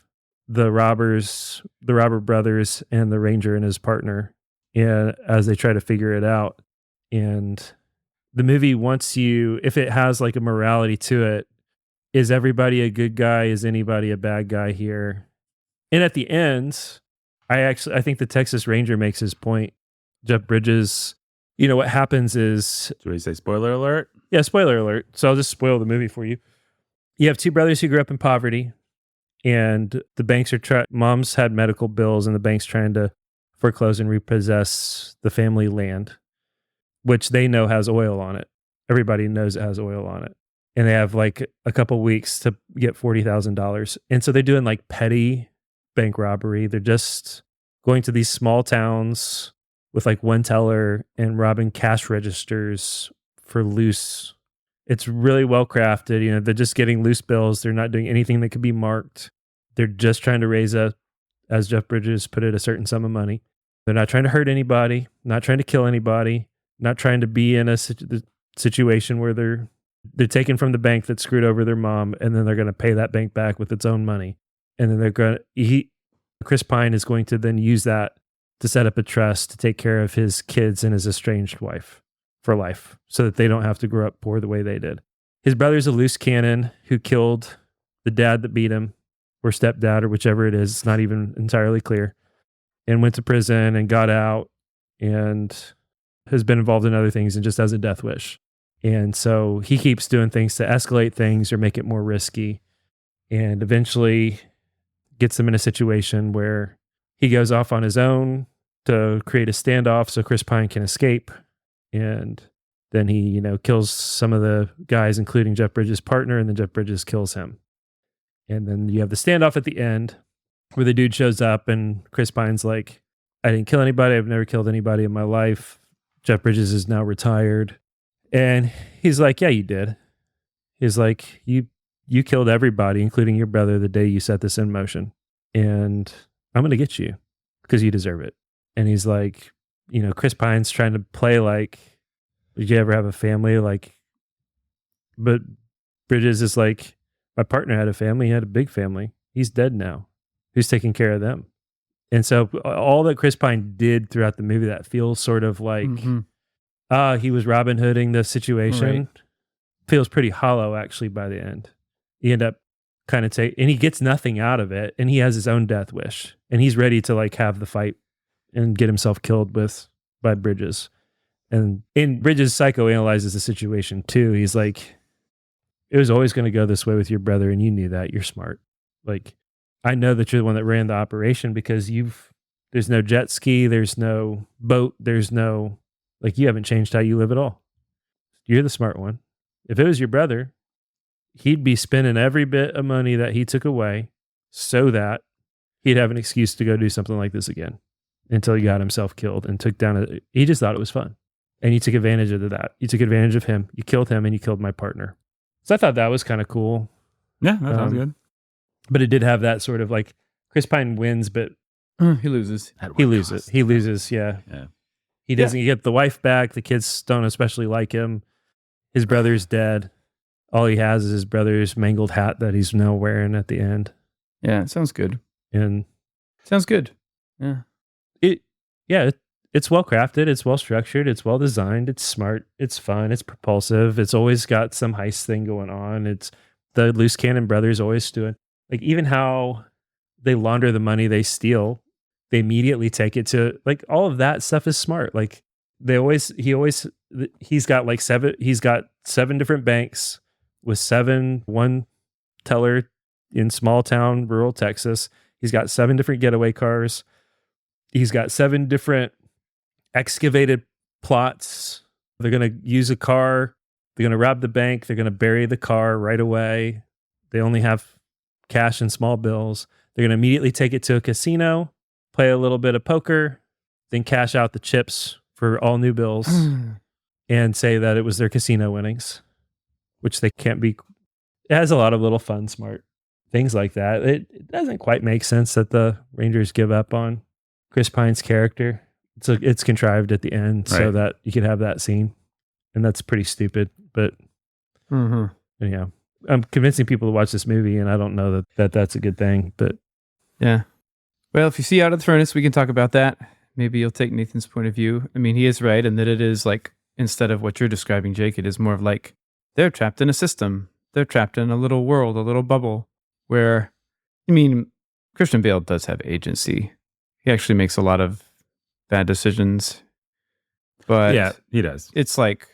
the robber brothers and the ranger and his partner, and as they try to figure it out. And the movie wants you, if it has like a morality to it, is everybody a good guy? Is anybody a bad guy here? And at the end, I think the Texas Ranger makes his point. Jeff Bridges, what happens is... What do you say, spoiler alert? Yeah, spoiler alert. So I'll just spoil the movie for you. You have two brothers who grew up in poverty, and the banks are mom's had medical bills, and the bank's trying to foreclose and repossess the family land, which they know has oil on it. Everybody knows it has oil on it. And they have like a couple weeks to get $40,000. And so they're doing like petty bank robbery. They're just going to these small towns with like one teller and robbing cash registers for loose. It's really well crafted. They're just getting loose bills. They're not doing anything that could be marked. They're just trying to raise as Jeff Bridges put it, a certain sum of money. They're not trying to hurt anybody, not trying to kill anybody, not trying to be in a situation where they're taken from the bank that screwed over their mom, and then they're going to pay that bank back with its own money. And then Chris Pine is going to then use that to set up a trust to take care of his kids and his estranged wife for life so that they don't have to grow up poor the way they did. His brother's a loose cannon who killed the dad that beat him, or stepdad, or whichever it is. It's not even entirely clear. And went to prison and got out and has been involved in other things and just has a death wish. And so he keeps doing things to escalate things or make it more risky, and eventually gets them in a situation where he goes off on his own to create a standoff so Chris Pine can escape. And then he, kills some of the guys, including Jeff Bridges' partner, and then Jeff Bridges kills him. And then you have the standoff at the end where the dude shows up and Chris Pine's like, I didn't kill anybody. I've never killed anybody in my life. Jeff Bridges is now retired. And he's like, yeah, you did. He's like, you killed everybody, including your brother, the day you set this in motion. And I'm going to get you because you deserve it. And he's like, Chris Pine's trying to play like, did you ever have a family? Like, but Bridges is like, my partner had a family. He had a big family. He's dead now. Who's taking care of them? And so all that Chris Pine did throughout the movie that feels sort of like, he was Robin Hooding the situation, feels pretty hollow actually by the end. He end up kind of and he gets nothing out of it, and he has his own death wish, and he's ready to like have the fight and get himself killed by Bridges. And Bridges psychoanalyzes the situation too. He's like, it was always going to go this way with your brother, and you knew that. You're smart. Like, I know that you're the one that ran the operation because there's no jet ski, there's no boat, there's no, like, you haven't changed how you live at all. You're the smart one. If it was your brother, he'd be spending every bit of money that he took away so that he'd have an excuse to go do something like this again until he got himself killed and took down he just thought it was fun. And you took advantage of that. You took advantage of him. You killed him and you killed my partner. So I thought that was kind of cool. Yeah, that sounds good. But it did have that sort of like Chris Pine wins, but he loses. He loses. Yeah. He doesn't get the wife back. The kids don't especially like him. His brother's dead. All he has is his brother's mangled hat that he's now wearing at the end. Yeah, it sounds good. And sounds good. Yeah. It's well crafted. It's well structured. It's well designed. It's smart. It's fun. It's propulsive. It's always got some heist thing going on. It's the loose cannon brothers always doing, like, even how they launder the money they steal. They immediately take it to, like, all of that stuff is smart. Like, he's got seven different banks with one teller in small town, rural Texas. He's got 7 different getaway cars. He's got 7 different excavated plots. They're going to use a car. They're going to rob the bank. They're going to bury the car right away. They only have cash and small bills. They're going to immediately take it to a casino, play a little bit of poker, then cash out the chips for all new bills and say that it was their casino winnings, which they can't be. It has a lot of little fun, smart things like that. It doesn't quite make sense that the Rangers give up on Chris Pine's character. It's contrived at the end so that you could have that scene. And that's pretty stupid, but anyhow, I'm convincing people to watch this movie, and I don't know that that's a good thing, but yeah. Well, if you see Out of the Furnace, we can talk about that. Maybe you'll take Nathan's point of view. I mean, he is right in that it is like, instead of what you're describing, Jake, it is more of like, they're trapped in a system. They're trapped in a little world, a little bubble where, I mean, Christian Bale does have agency. He actually makes a lot of bad decisions, but yeah, he does. It's like,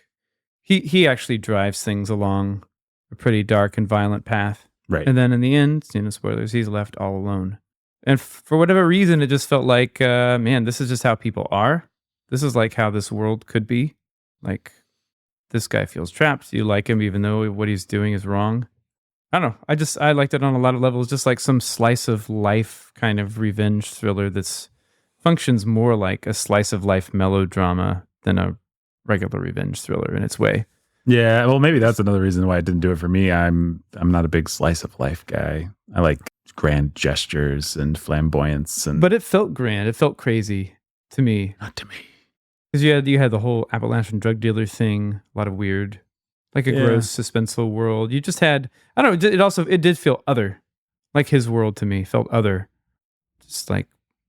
he actually drives things along a pretty dark and violent path. Right. And then in the end, spoilers, he's left all alone. And for whatever reason, it just felt like, man, this is just how people are. This is like how this world could be. Like, this guy feels trapped. You like him even though what he's doing is wrong. I don't know. I liked it on a lot of levels, just like some slice of life kind of revenge thriller that's functions more like a slice of life melodrama than a regular revenge thriller in its way. Yeah, well, maybe that's another reason why it didn't do it for me. I'm not a big slice of life guy. I like grand gestures and flamboyance, but it felt grand. It felt crazy to me. Not to me, because you had the whole Appalachian drug dealer thing. A lot of weird, like a gross suspenseful world. You just had, I don't know. It did feel other, like his world to me felt other. Just like,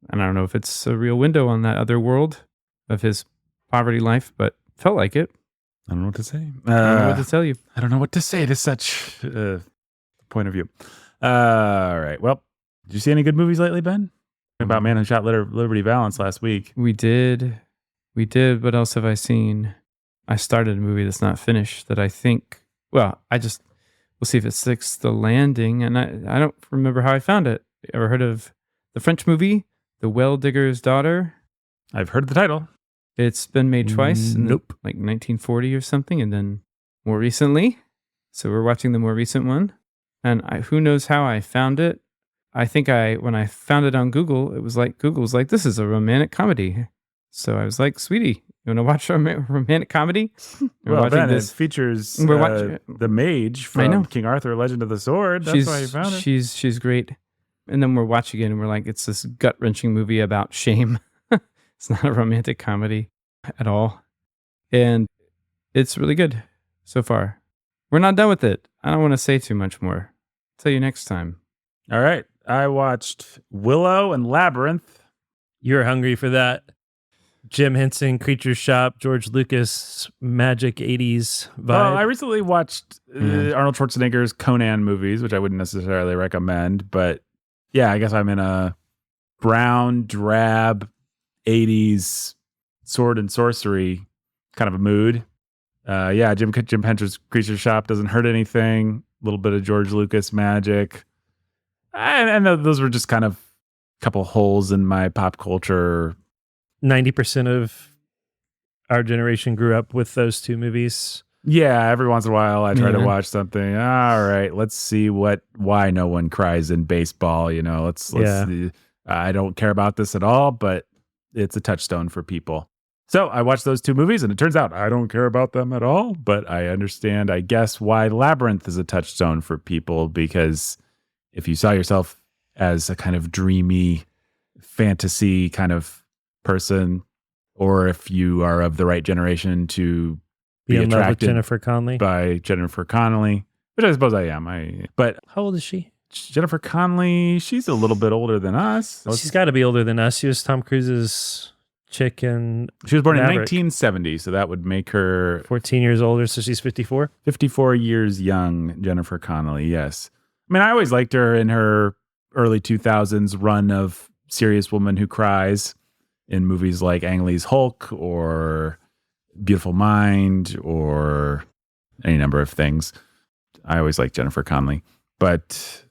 I don't know if it's a real window on that other world of his poverty life, but felt like it. I don't know what to say. I don't know what to tell you. I don't know what to say to such point of view. All right. Well, did you see any good movies lately, Ben? About Man Who Shot Liberty Valance last week. We did. What else have I seen? I started a movie that's not finished that I think, we'll see if it sticks the landing. And I don't remember how I found it. Ever heard of the French movie, The Well Digger's Daughter? I've heard the title. It's been made twice. Nope. Like 1940 or something, and then more recently. So we're watching the more recent one. And who knows how I found it. I think when I found it on Google, Google was like, this is a romantic comedy. So I was like, sweetie, you want to watch a romantic comedy? Well, Ben, it features the mage from King Arthur, Legend of the Sword. That's why you found it. She's great. And then we're watching it and we're like, it's this gut-wrenching movie about shame. It's not a romantic comedy at all. And it's really good so far. We're not done with it. I don't want to say too much more. Tell you next time. All right. I watched Willow and Labyrinth. You're hungry for that. Jim Henson, Creature Shop, George Lucas, magic 80s vibe. Well, I recently watched Arnold Schwarzenegger's Conan movies, which I wouldn't necessarily recommend. But yeah, I guess I'm in a brown, drab, 80s sword and sorcery kind of a mood. Jim Henson's Creature Shop doesn't hurt anything. A little bit of George Lucas magic. And those were just kind of a couple holes in my pop culture. 90% of our generation grew up with those two movies. Yeah, every once in a while I try to watch something. All right, let's see why no one cries in baseball. You know, let's see. I don't care about this at all, but it's a touchstone for people. So I watched those two movies, and it turns out I don't care about them at all. But I understand, I guess, why Labyrinth is a touchstone for people, because if you saw yourself as a kind of dreamy fantasy kind of person, or if you are of the right generation to be in love with attracted Jennifer Connelly, by Jennifer Connelly, which I suppose I am. But how old is she? Jennifer Connelly, she's a little bit older than us. She's got to be older than us. She was Tom Cruise's chick in She was born Maverick. in 1970, so that would make her 14 years older, so she's 54? 54 years young, Jennifer Connelly, yes. I mean, I always liked her in her early 2000s run of serious woman who cries in movies like Ang Lee's Hulk or Beautiful Mind or any number of things. I always liked Jennifer Connelly, but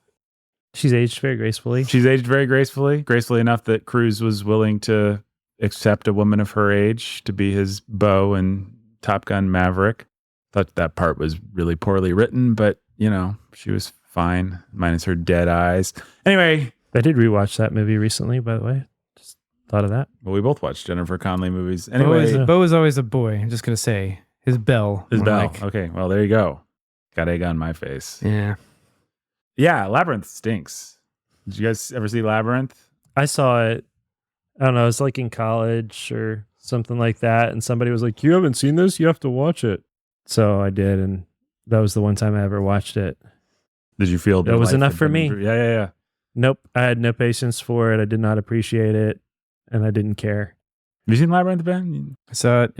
she's aged very gracefully. She's aged very gracefully enough that Cruise was willing to accept a woman of her age to be his beau in Top Gun Maverick. Thought that part was really poorly written, but you know, she was fine, minus her dead eyes. Anyway, I did rewatch that movie recently, by the way. Just thought of that. Well, we both watched Jennifer Connelly movies. Anyway, Beau is always a boy. I'm just gonna say his bell. Okay, well there you go. Got egg on my face. Yeah. Labyrinth stinks. Did you guys ever see Labyrinth? I saw it. I don't know. It was like in college or something like that, and somebody was like, "You haven't seen this? You have to watch it." So I did, and that was the one time I ever watched it. Did you feel that was enough for me? Yeah. Nope. I had no patience for it. I did not appreciate it, and I didn't care. Have you seen Labyrinth, Ben? I saw it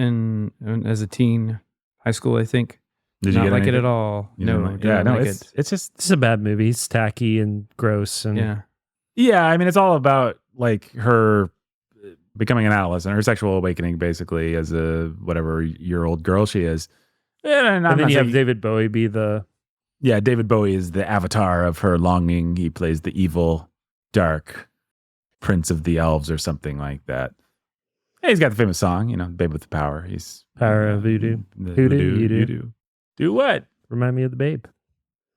as a teen, high school, I think. Did not you like it at all? It's just a bad movie. It's tacky and gross, and yeah. I mean, it's all about like her becoming an adolescent, her sexual awakening, basically, as a whatever-year-old girl she is. And then you have David Bowie be the... Yeah, David Bowie is the avatar of her longing. He plays the evil, dark prince of the elves or something like that. Hey, he's got the famous song, you know, Babe with the Power. He's Power of Voodoo. Voodoo, you do. Do what? Remind me of the Babe.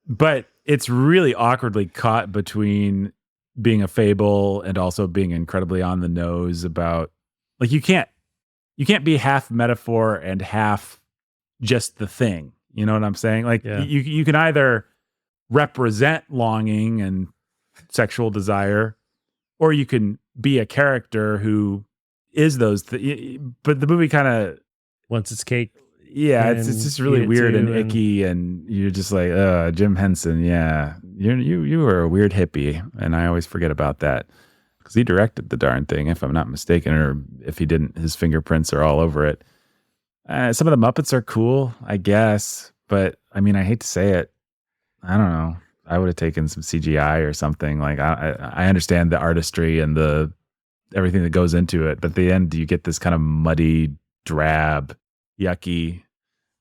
But it's really awkwardly caught between being a fable and also being incredibly on the nose about, like, you can't be half metaphor and half just the thing. You know what I'm saying? Like, you can either represent longing and sexual desire, or you can be a character who is those. But the movie kind of wants its cake. Yeah, it's just really weird and icky, and you're just like, Jim Henson. Yeah, you were a weird hippie, and I always forget about that because he directed the darn thing, if I'm not mistaken, or if he didn't, his fingerprints are all over it. Some of the Muppets are cool, I guess, but I mean, I hate to say it. I don't know. I would have taken some CGI or something. Like, I understand the artistry and the everything that goes into it, but at the end, you get this kind of muddy, drab, yucky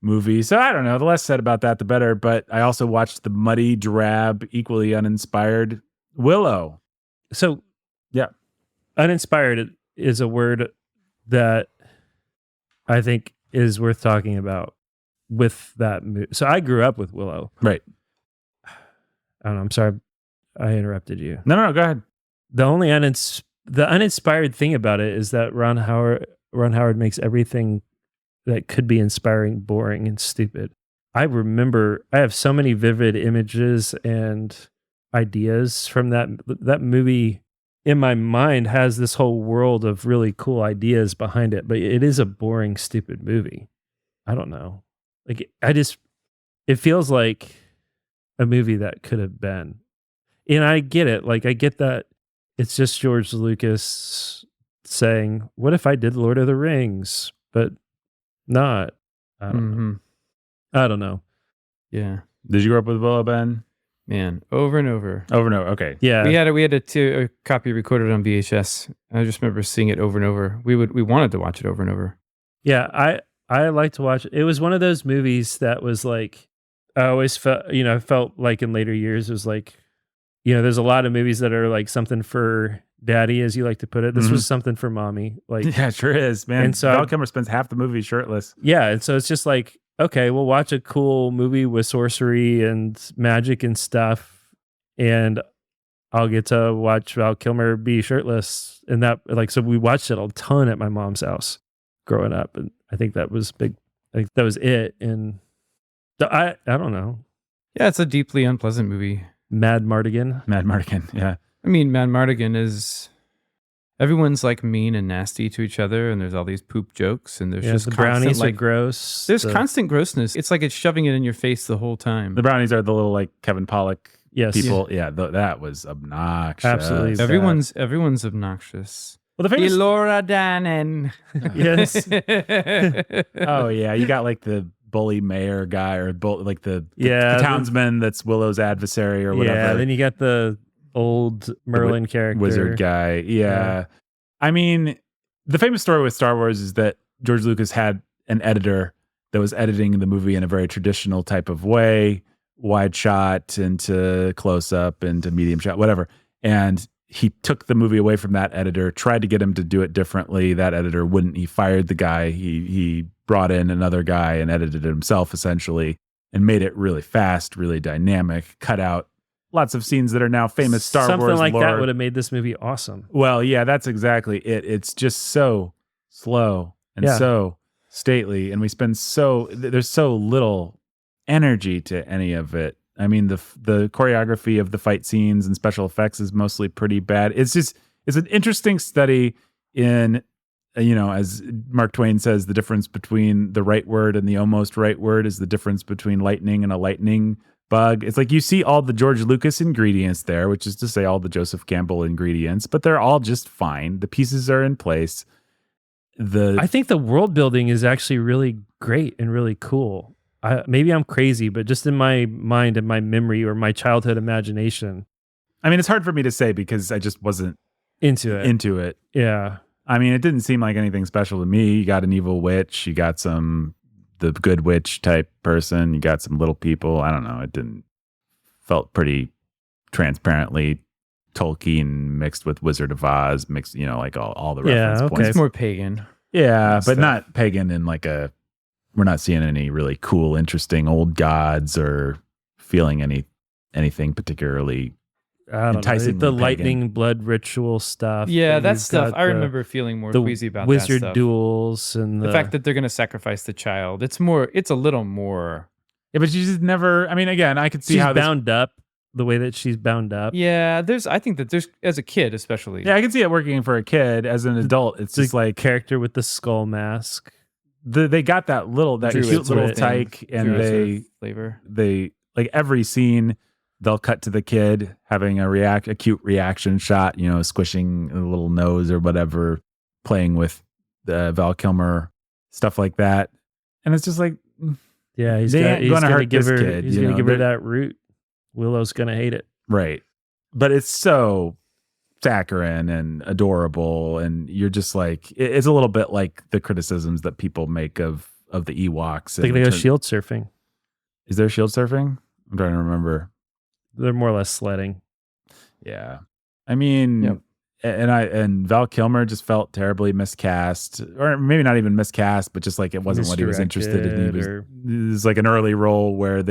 movie. So I don't know. The less said about that, the better. But I also watched the muddy, drab, equally uninspired Willow. So, yeah, uninspired is a word that I think is worth talking about with that movie. So I grew up with Willow. Right. I don't know. I'm sorry. I interrupted you. No, go ahead. The only the uninspired thing about it is that Ron Howard makes everything that could be inspiring boring and stupid. I have so many vivid images and ideas from that movie. In my mind has this whole world of really cool ideas behind it, but it is a boring, stupid movie. I don't know. Like it feels like a movie that could have been. And I get it. Like I get that it's just George Lucas saying, "What if I did Lord of the Rings?" But not. I don't know. I don't know. Yeah. Did you grow up with Willow, Ben? Man, over and over. Over and over. Okay. Yeah. We had a copy recorded on VHS. I just remember seeing it over and over. We wanted to watch it over and over. Yeah, I like to watch it. It was one of those movies that was like, I always felt like in later years, it was like, there's a lot of movies that are like something for daddy, as you like to put it. This was something for mommy. Like, Yeah, it sure is, man. And so Val Kilmer spends half the movie shirtless. yeah. And so it's just like, okay, we'll watch a cool movie with sorcery and magic and stuff. And I'll get to watch Val Kilmer be shirtless. And so we watched it a ton at my mom's house growing up. And I think that was big. I think that was it. And I don't know. Yeah, it's a deeply unpleasant movie. Mad Mardigan. Yeah. I mean, Mad Mardigan is... Everyone's like mean and nasty to each other, and there's all these poop jokes, and there's just the brownies constant, are gross. There's constant grossness. It's like it's shoving it in your face the whole time. The brownies are the little like Kevin Pollak Yes. people. Yeah, that was obnoxious. Absolutely. Everyone's obnoxious. Well, the famous Elora Danen. Yes. Oh yeah, you got like the bully mayor guy or like the Yeah, townsman that's Willow's adversary or whatever. Yeah, then you got the old Merlin character. Wizard guy. Yeah. I mean, the famous story with Star Wars is that George Lucas had an editor that was editing the movie in a very traditional type of way, wide shot into close up into medium shot, whatever. And he took the movie away from that editor, tried to get him to do it differently. That editor wouldn't. He fired the guy. He brought in another guy and edited it himself essentially and made it really fast, really dynamic, cut out lots of scenes that are now famous Star Wars Something like lore. that would have made this movie awesome. Well, yeah, that's exactly it. It's just so slow and so stately, and there's so little energy to any of it. I mean, the choreography of the fight scenes and special effects is mostly pretty bad. It's an interesting study in, as Mark Twain says, the difference between the right word and the almost right word is the difference between lightning and a lightning bug. It's like you see all the George Lucas ingredients there, which is to say all the Joseph Campbell ingredients, but they're all just fine. The pieces are in place. I think the world building is actually really great and really cool. Maybe I'm crazy, but just in my mind and my memory or my childhood imagination. I mean, it's hard for me to say because I just wasn't into it. Yeah. I mean, it didn't seem like anything special to me. You got an evil witch, you got the good witch type person, you got some little people. I don't know. It felt pretty transparently Tolkien mixed with Wizard of Oz, mixed, like all the reference points. It's more pagan. Yeah, but not pagan in like we're not seeing any really cool, interesting old gods or feeling anything particularly enticing. The lightning blood ritual stuff. Yeah, that stuff. I remember feeling more queasy about that stuff. Wizard duels and the fact that they're going to sacrifice the child. It's a little more. Yeah, but she's never. I mean, again, I could see how bound up. The way that she's bound up. Yeah, I think that there's, as a kid especially. Yeah, I can see it working for a kid. As an adult, it's just like character with the skull mask. They got that cute little tyke, and they like every scene they'll cut to the kid having a cute reaction shot, squishing a little nose or whatever, playing with the Val Kilmer, stuff like that, and it's just like, yeah, he's going to give her that root. Willow's gonna hate it, right? But it's so saccharine and adorable, and you're just like, it's a little bit like the criticisms that people make of the Ewoks. They're gonna go shield surfing. Is there shield surfing? I'm trying to remember. They're more or less sledding. Yeah, I mean, yep. and Val Kilmer just felt terribly miscast, or maybe not even miscast, but just like it wasn't what he was interested in. It was like an early role where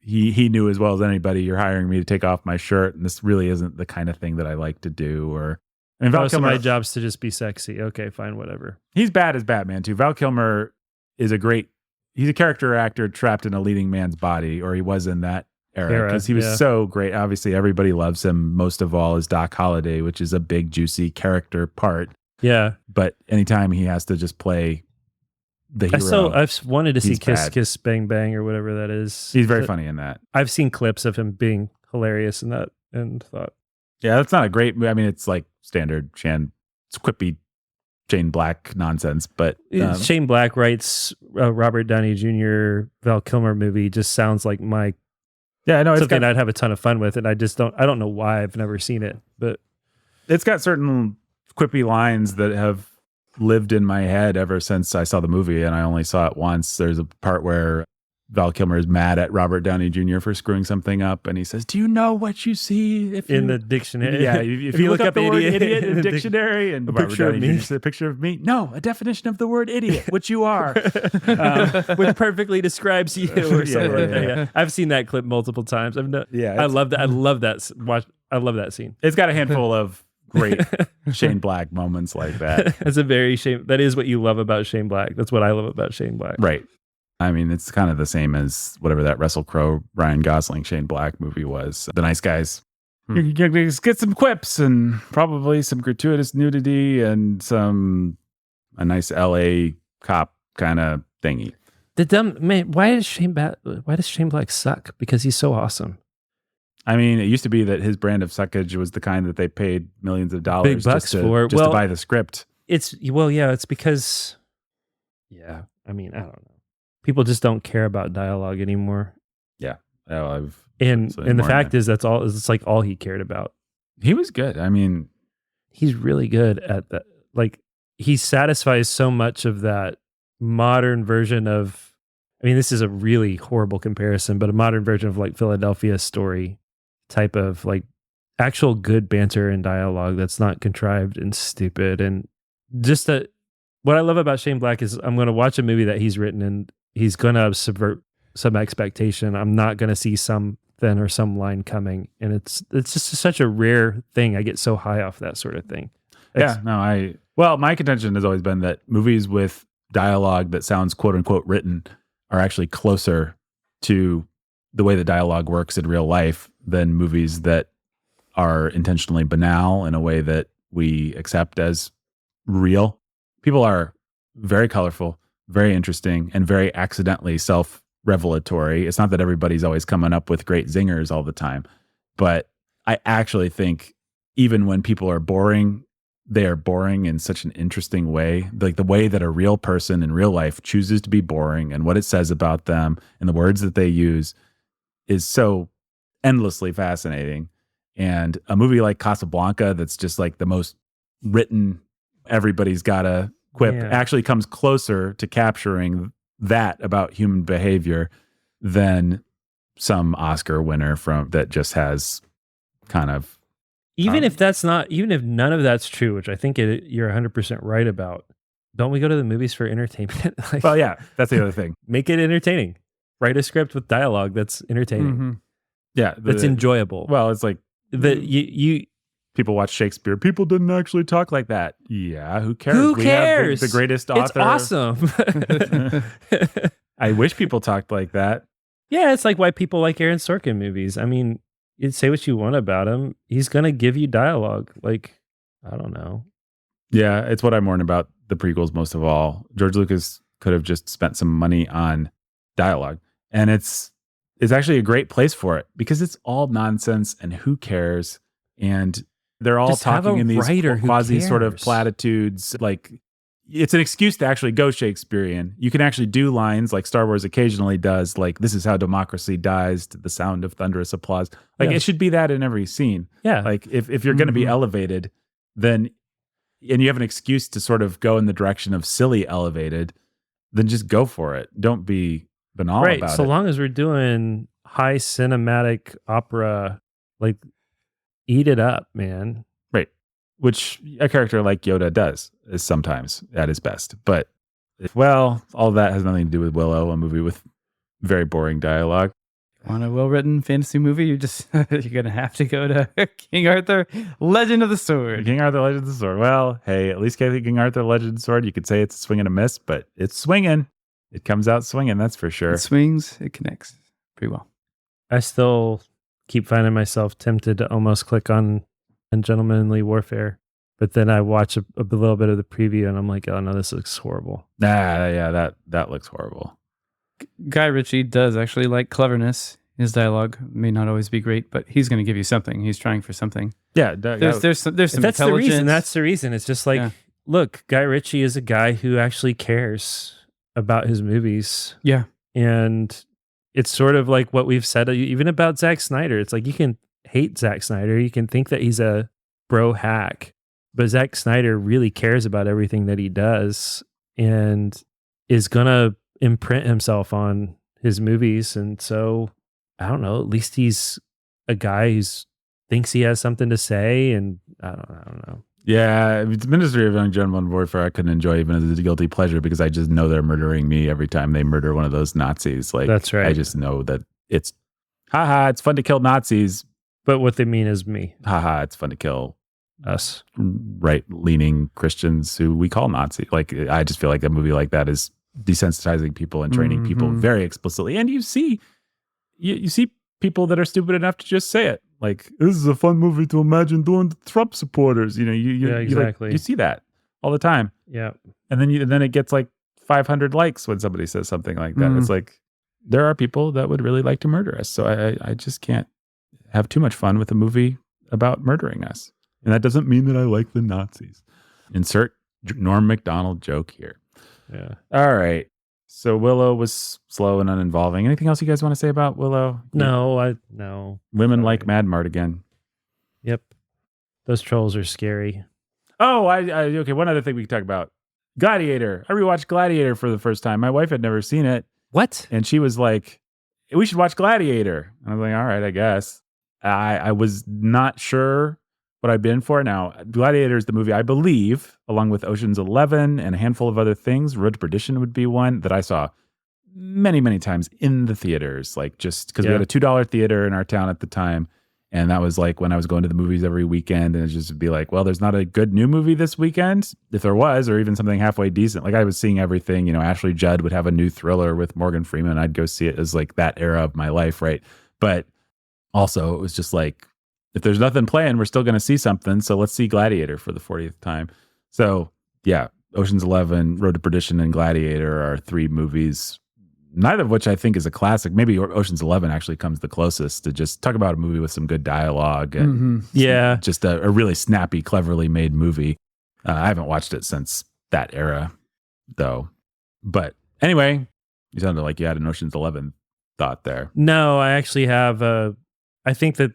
he knew as well as anybody, you're hiring me to take off my shirt, and this really isn't the kind of thing that I like to do. Or and Val So Kilmer, my job's to just be sexy. Okay, fine, whatever. he's bad as Batman too. Val Kilmer is he's a character actor trapped in a leading man's body, or he was in that era because he was so great. Obviously, everybody loves him. Most of all is Doc Holliday, which is a big, juicy character part. Yeah. But anytime he has to just play the hero, I've wanted to see he's Kiss bad. Kiss Bang Bang or whatever that is. he's very funny in that. I've seen clips of him being hilarious in that and thought, Yeah, that's not a great. I mean, it's like standard it's quippy Shane Black nonsense. But Shane Black writes Robert Downey Jr. Val Kilmer movie just sounds like my it's something got, I'd have a ton of fun with, and I don't know why I've never seen it, but it's got certain quippy lines that have lived in my head ever since I saw the movie, and I only saw it once. There's a part where Val Kilmer is mad at Robert Downey Jr. for screwing something up, and he says, "Do you know what you see in the dictionary? Yeah, if you look up the word idiot in the dictionary, and a Robert picture of Downey me. Jr. said, a picture of me. No, a definition of the word idiot, which you are." Which perfectly describes you, or something like that. yeah. Yeah. I've seen that clip multiple times. Yeah, I love that. I love that scene. It's got a handful of great Shane Black moments like that. That's a very Shane. That is what you love about Shane Black. That's what I love about Shane Black. Right. I mean, it's kind of the same as whatever that Russell Crowe, Ryan Gosling, Shane Black movie was. The Nice Guys. You get some quips and probably some gratuitous nudity and a nice LA cop kind of thingy. The dumb man. Why does Shane Black suck? Because he's so awesome. I mean, it used to be that his brand of suckage was the kind that they paid millions of dollars Big bucks just for. to buy the script. It's because, I mean, I don't know. People just don't care about dialogue anymore. Yeah. And the fact is that's all. It's like all he cared about. He was good. I mean, he's really good at that. Like he satisfies so much of that modern version of. I mean, this is a really horrible comparison, but a modern version of like Philadelphia Story type of like actual good banter and dialogue that's not contrived and stupid. And just what I love about Shane Black is I'm going to watch a movie that he's written and he's going to subvert some expectation. I'm not going to see something or some line coming. And it's just such a rare thing. I get so high off that sort of thing. My contention has always been that movies with dialogue that sounds quote unquote written are actually closer to the way the dialogue works in real life than movies that are intentionally banal in a way that we accept as real. People are very colorful, very interesting, and very accidentally self-revelatory. It's not that everybody's always coming up with great zingers all the time, but I actually think even when people are boring, they are boring in such an interesting way. Like the way that a real person in real life chooses to be boring and what it says about them and the words that they use is so endlessly fascinating. And a movie like Casablanca, that's just like the most written, everybody's got a quip, actually comes closer to capturing that about human behavior than some Oscar winner that just has kind of. Even if none of that's true, which I think you're 100% right about, don't we go to the movies for entertainment? Well, yeah, that's the other thing. Make it entertaining. Write a script with dialogue that's entertaining. Mm-hmm. Yeah. That's enjoyable. Well, it's like you people watch Shakespeare. People didn't actually talk like that. Yeah, who cares? Who We cares? have the greatest author. It's awesome. I wish people talked like that. Yeah, it's like why people like Aaron Sorkin movies. I mean, you say what you want about him. He's going to give you dialogue. Like, I don't know. Yeah, it's what I mourn about the prequels most of all. George Lucas could have just spent some money on dialogue. And it's actually a great place for it because it's all nonsense and who cares? And they're all Just have talking a in these writer who quasi sort of cares. platitudes. Like it's an excuse to actually go Shakespearean. You can actually do lines like Star Wars occasionally does, like this is how democracy dies to the sound of thunderous applause. Like Yeah. it should be that in every scene. Yeah. Like if you're going to be elevated, then and you have an excuse to sort of go in the direction of silly elevated, then just go for it. Don't be banal Right. about So it. long as we're doing high cinematic opera, like eat it up, man. Right. Which a character like Yoda does is sometimes at his best. But all that has nothing to do with Willow, a movie with very boring dialogue. Want a well-written fantasy movie? You're gonna have to go to King Arthur, Legend of the Sword. King Arthur Legend of the Sword. Well, hey, at least King Arthur Legend of the Sword, you could say it's a swing and a miss, but it's swinging. It comes out swinging, that's for sure. It swings, it connects pretty well. I still keep finding myself tempted to almost click on Gentlemanly Warfare, but then I watch a little bit of the preview and I'm like, oh no, this looks horrible. That looks horrible. Guy Ritchie does actually like cleverness. His dialogue may not always be great, but he's going to give you something. He's trying for something. Yeah, there's some that's intelligence. the reason. That's the reason. It's just like, look, Guy Ritchie is a guy who actually cares about his movies. Yeah, and it's sort of like what we've said even about Zack Snyder. It's like you can hate Zack Snyder, you can think that he's a bro hack, but Zack Snyder really cares about everything that he does and is gonna imprint himself on his movies. And so I don't know, at least he's a guy who thinks he has something to say. And I don't know. Yeah, it's Ministry of Young Gentlemen Warfare I couldn't enjoy even as a guilty pleasure because I just know they're murdering me every time they murder one of those Nazis. Like, that's right. I just know that it's it's fun to kill Nazis. But what they mean is me. It's fun to kill us right-leaning Christians who we call Nazi. Like, I just feel like a movie like that is desensitizing people and training people very explicitly. And you see people that are stupid enough to just say it. Like, this is a fun movie to imagine doing the Trump supporters. You know, exactly. You see that all the time. Yeah. And then it gets like 500 likes when somebody says something like that. It's like, there are people that would really like to murder us. So I just can't have too much fun with a movie about murdering us. And that doesn't mean that I like the Nazis. Insert Norm Macdonald joke here. Yeah. All right. So Willow was slow and uninvolving. Anything else you guys want to say about Willow? No. Women Sorry. like Mad Mardigan. Yep. Those trolls are scary. Oh, okay. One other thing we can talk about. Gladiator. I rewatched Gladiator for the first time. My wife had never seen it. What? And she was like, we should watch Gladiator. I was like, all right, I guess. I was not sure what I'd been for. Now, Gladiator is the movie, I believe, along with Ocean's 11 and a handful of other things. Road to Perdition would be one that I saw many, many times in the theaters, like just because we had a $2 theater in our town at the time. And that was like when I was going to the movies every weekend, and it just would be like, well, there's not a good new movie this weekend. If there was, or even something halfway decent, like I was seeing everything, Ashley Judd would have a new thriller with Morgan Freeman. I'd go see it as like that era of my life. Right. But also it was just like, if there's nothing playing, we're still going to see something. So let's see Gladiator for the 40th time. So yeah, Ocean's 11, Road to Perdition, and Gladiator are three movies, neither of which I think is a classic. Maybe Ocean's 11 actually comes the closest to just talk about a movie with some good dialogue and just a really snappy, cleverly made movie. I haven't watched it since that era though. But anyway, you sounded like you had an Ocean's 11 thought there. No, I actually have I think that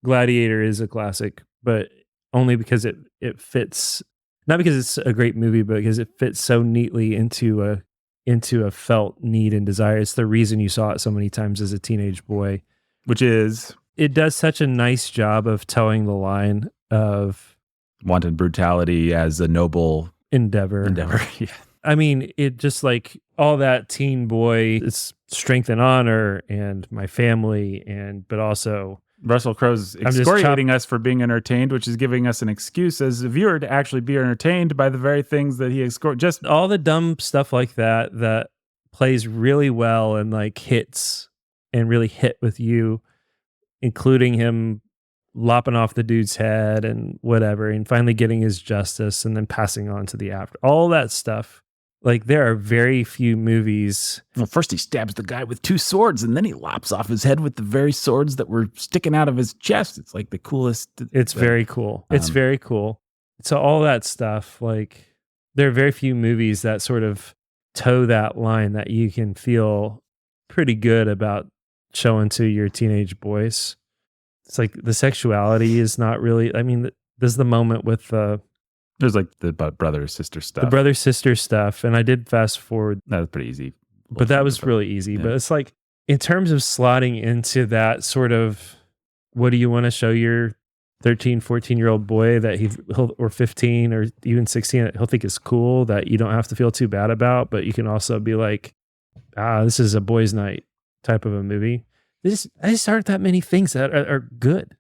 Gladiator is a classic, but only because it fits, not because it's a great movie, but because it fits so neatly into a felt need and desire. It's the reason you saw it so many times as a teenage boy. Which is? It does such a nice job of towing the line of wanton brutality as a noble endeavor. Yeah. I mean, it just like all that teen boy, it's strength and honor and my family, but also Russell Crowe's excoriating us for being entertained, which is giving us an excuse as a viewer to actually be entertained by the very things that he excoriates. Just all the dumb stuff like that plays really well and like hits and really hit with you, including him lopping off the dude's head and whatever, and finally getting his justice and then passing on to the after. All that stuff. Like, there are very few movies. Well, first he stabs the guy with two swords, and then he lops off his head with the very swords that were sticking out of his chest. It's like the coolest. It's very cool. It's very cool. So all that stuff, like, there are very few movies that sort of toe that line that you can feel pretty good about showing to your teenage boys. It's like the sexuality is not really, I mean, there's the moment with there's like the brother-sister stuff. The brother-sister stuff. And I did fast forward. That was pretty easy. But that was really easy. Yeah. But it's like, in terms of slotting into that sort of, what do you want to show your 13, 14-year-old boy that he'll or 15 or even 16, he'll think is cool, that you don't have to feel too bad about, but you can also be like, this is a boys' night type of a movie. I just aren't that many things that are good,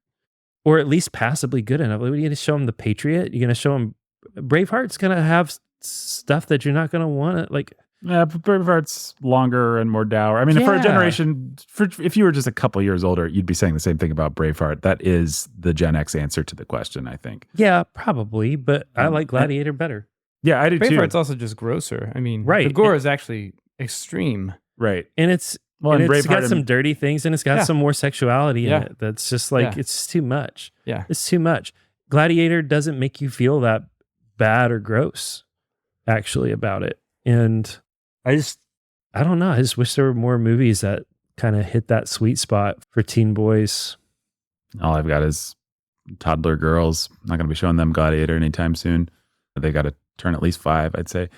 or at least passably good enough. Like, what are you going to show them? The Patriot? You're going to show them Braveheart's going to have stuff that you're not going to want to like. Yeah, but Braveheart's longer and more dour. I mean, for a generation, if you were just a couple years older, you'd be saying the same thing about Braveheart. That is the Gen X answer to the question, I think. Yeah, probably, but I like Gladiator better. Yeah, I do too. Braveheart's also just grosser. I mean, right. The gore is actually extreme. Right. And it's got some dirty things, and it's got some more sexuality in it. That's just like, it's too much. Yeah. It's too much. Gladiator doesn't make you feel that bad or gross, actually, about it. And I don't know. I just wish there were more movies that kind of hit that sweet spot for teen boys. All I've got is toddler girls. I'm not going to be showing them Gladiator anytime soon. They got to turn at least 5, I'd say.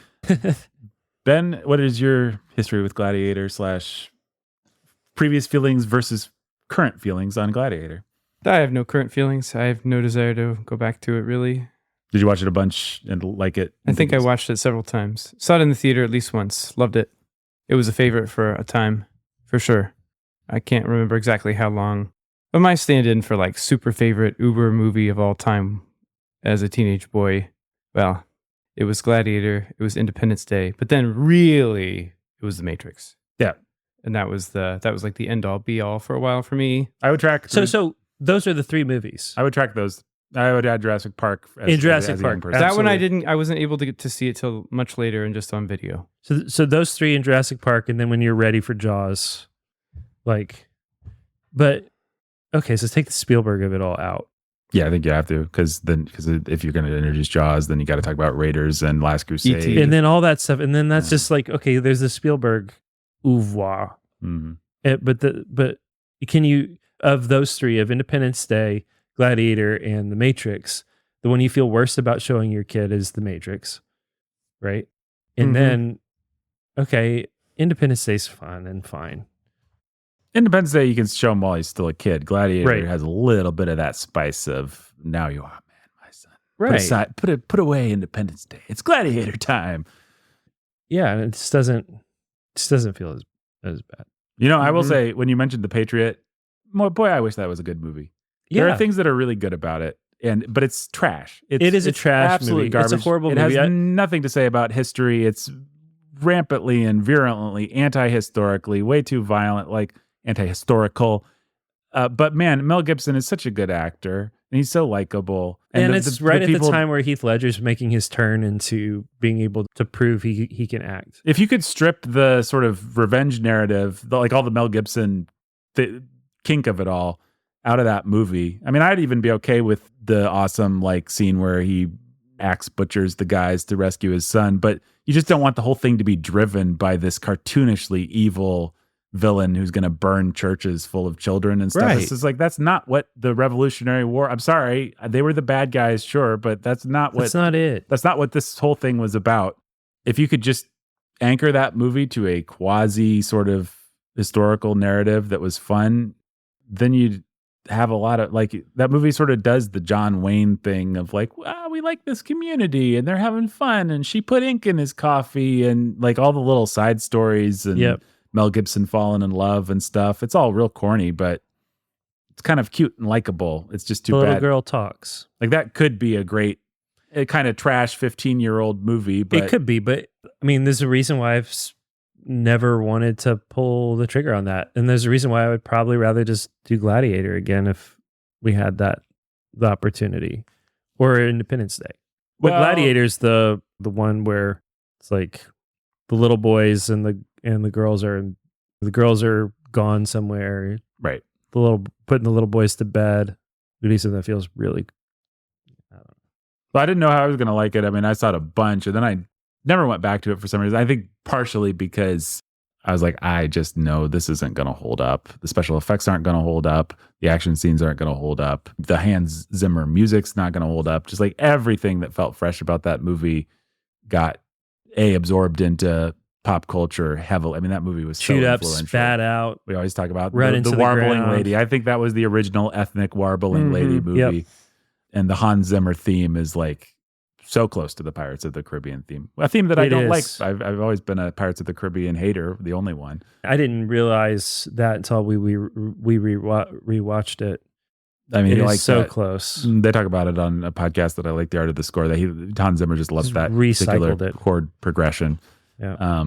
Ben, what is your history with Gladiator / previous feelings versus current feelings on Gladiator? I have no current feelings. I have no desire to go back to it, really. Did you watch it a bunch and like it? I think I watched it several times. Saw it in the theater at least once. Loved it. It was a favorite for a time, for sure. I can't remember exactly how long. But my stand-in for like super favorite Uber movie of all time as a teenage boy, well, it was Gladiator, it was Independence Day, but then really it was The Matrix. Yeah. And that was like the end all be all for a while for me. I would track. So those are the 3 movies. I would track those. I would add Jurassic Park. In Jurassic Park. That one I wasn't able to get to see it till much later and just on video. So those 3 in Jurassic Park, and then when you're ready for Jaws, but okay, so take the Spielberg of it all out. Yeah, I think you have to, because if you're going to introduce Jaws, then you got to talk about Raiders and Last Crusade, E.T. and then all that stuff, and then that's just like, okay, there's the Spielberg oeuvre. Mm-hmm. But can you, of those 3, of Independence Day, Gladiator, and The Matrix, the one you feel worst about showing your kid is The Matrix, right? And then, okay, Independence Day's fun and fine. Independence Day, you can show him while he's still a kid. Gladiator Right. has a little bit of that spice of, now you are a man, my son. Right. Put away Independence Day. It's Gladiator time. Yeah, and it just doesn't feel as bad. You know, I will say, when you mentioned The Patriot, boy, I wish that was a good movie. There are things that are really good about it, but it's trash. It is a trash absolute movie. garbage. It's a horrible it movie. It has nothing to say about history. It's rampantly and virulently anti-historically, way too violent, like anti-historical. But man, Mel Gibson is such a good actor, and he's so likable. And it's right at the time where Heath Ledger's making his turn into being able to prove he can act. If you could strip the sort of revenge narrative, like all the Mel Gibson kink of it all, out of that movie, I mean, I'd even be okay with the awesome like scene where he axe butchers the guys to rescue his son, but you just don't want the whole thing to be driven by this cartoonishly evil villain who's going to burn churches full of children and stuff. Right. It's just like, that's not what the Revolutionary War, I'm sorry, they were the bad guys, sure, but that's not it. That's not what this whole thing was about. If you could just anchor that movie to a quasi sort of historical narrative that was fun, then you'd have a lot of, like, that movie sort of does the John Wayne thing of like, we like this community and they're having fun and she put ink in his coffee and like all the little side stories and Mel Gibson falling in love and stuff. It's all real corny, but it's kind of cute and likable. It's just too bad. The little girl talks. Like, that could be a great, kind of trash 15-year-old movie, but it could be, but I mean, there's a reason why I've never wanted to pull the trigger on that. And there's a reason why I would probably rather just do Gladiator again if we had the opportunity, or Independence Day. But Gladiator's the one where it's like the little boys and the girls are gone somewhere. Right. Putting the little boys to bed. Do something that feels really, I don't know. Well, I didn't know how I was going to like it. I mean, I saw it a bunch and then I never went back to it for some reason. I think partially because I was like, I just know this isn't going to hold up. The special effects aren't going to hold up. The action scenes aren't going to hold up. The Hans Zimmer music's not going to hold up. Just like everything that felt fresh about that movie got absorbed into pop culture heavily. I mean, that movie was chewed so up, influential. spat out. We always talk about run the into the Warbling ground. Lady. I think that was the original ethnic Warbling Lady movie. Yep. And the Hans Zimmer theme is like so close to the Pirates of the Caribbean theme. A theme that I It don't is. like. I've always been a Pirates of the Caribbean hater, the only one. I didn't realize that until we rewatched it. I mean, It he is likes so that. close. They talk about it on a podcast that I like, The Art of the Score, that Hans Zimmer just loves Just that recycled particular it. chord progression. Yeah.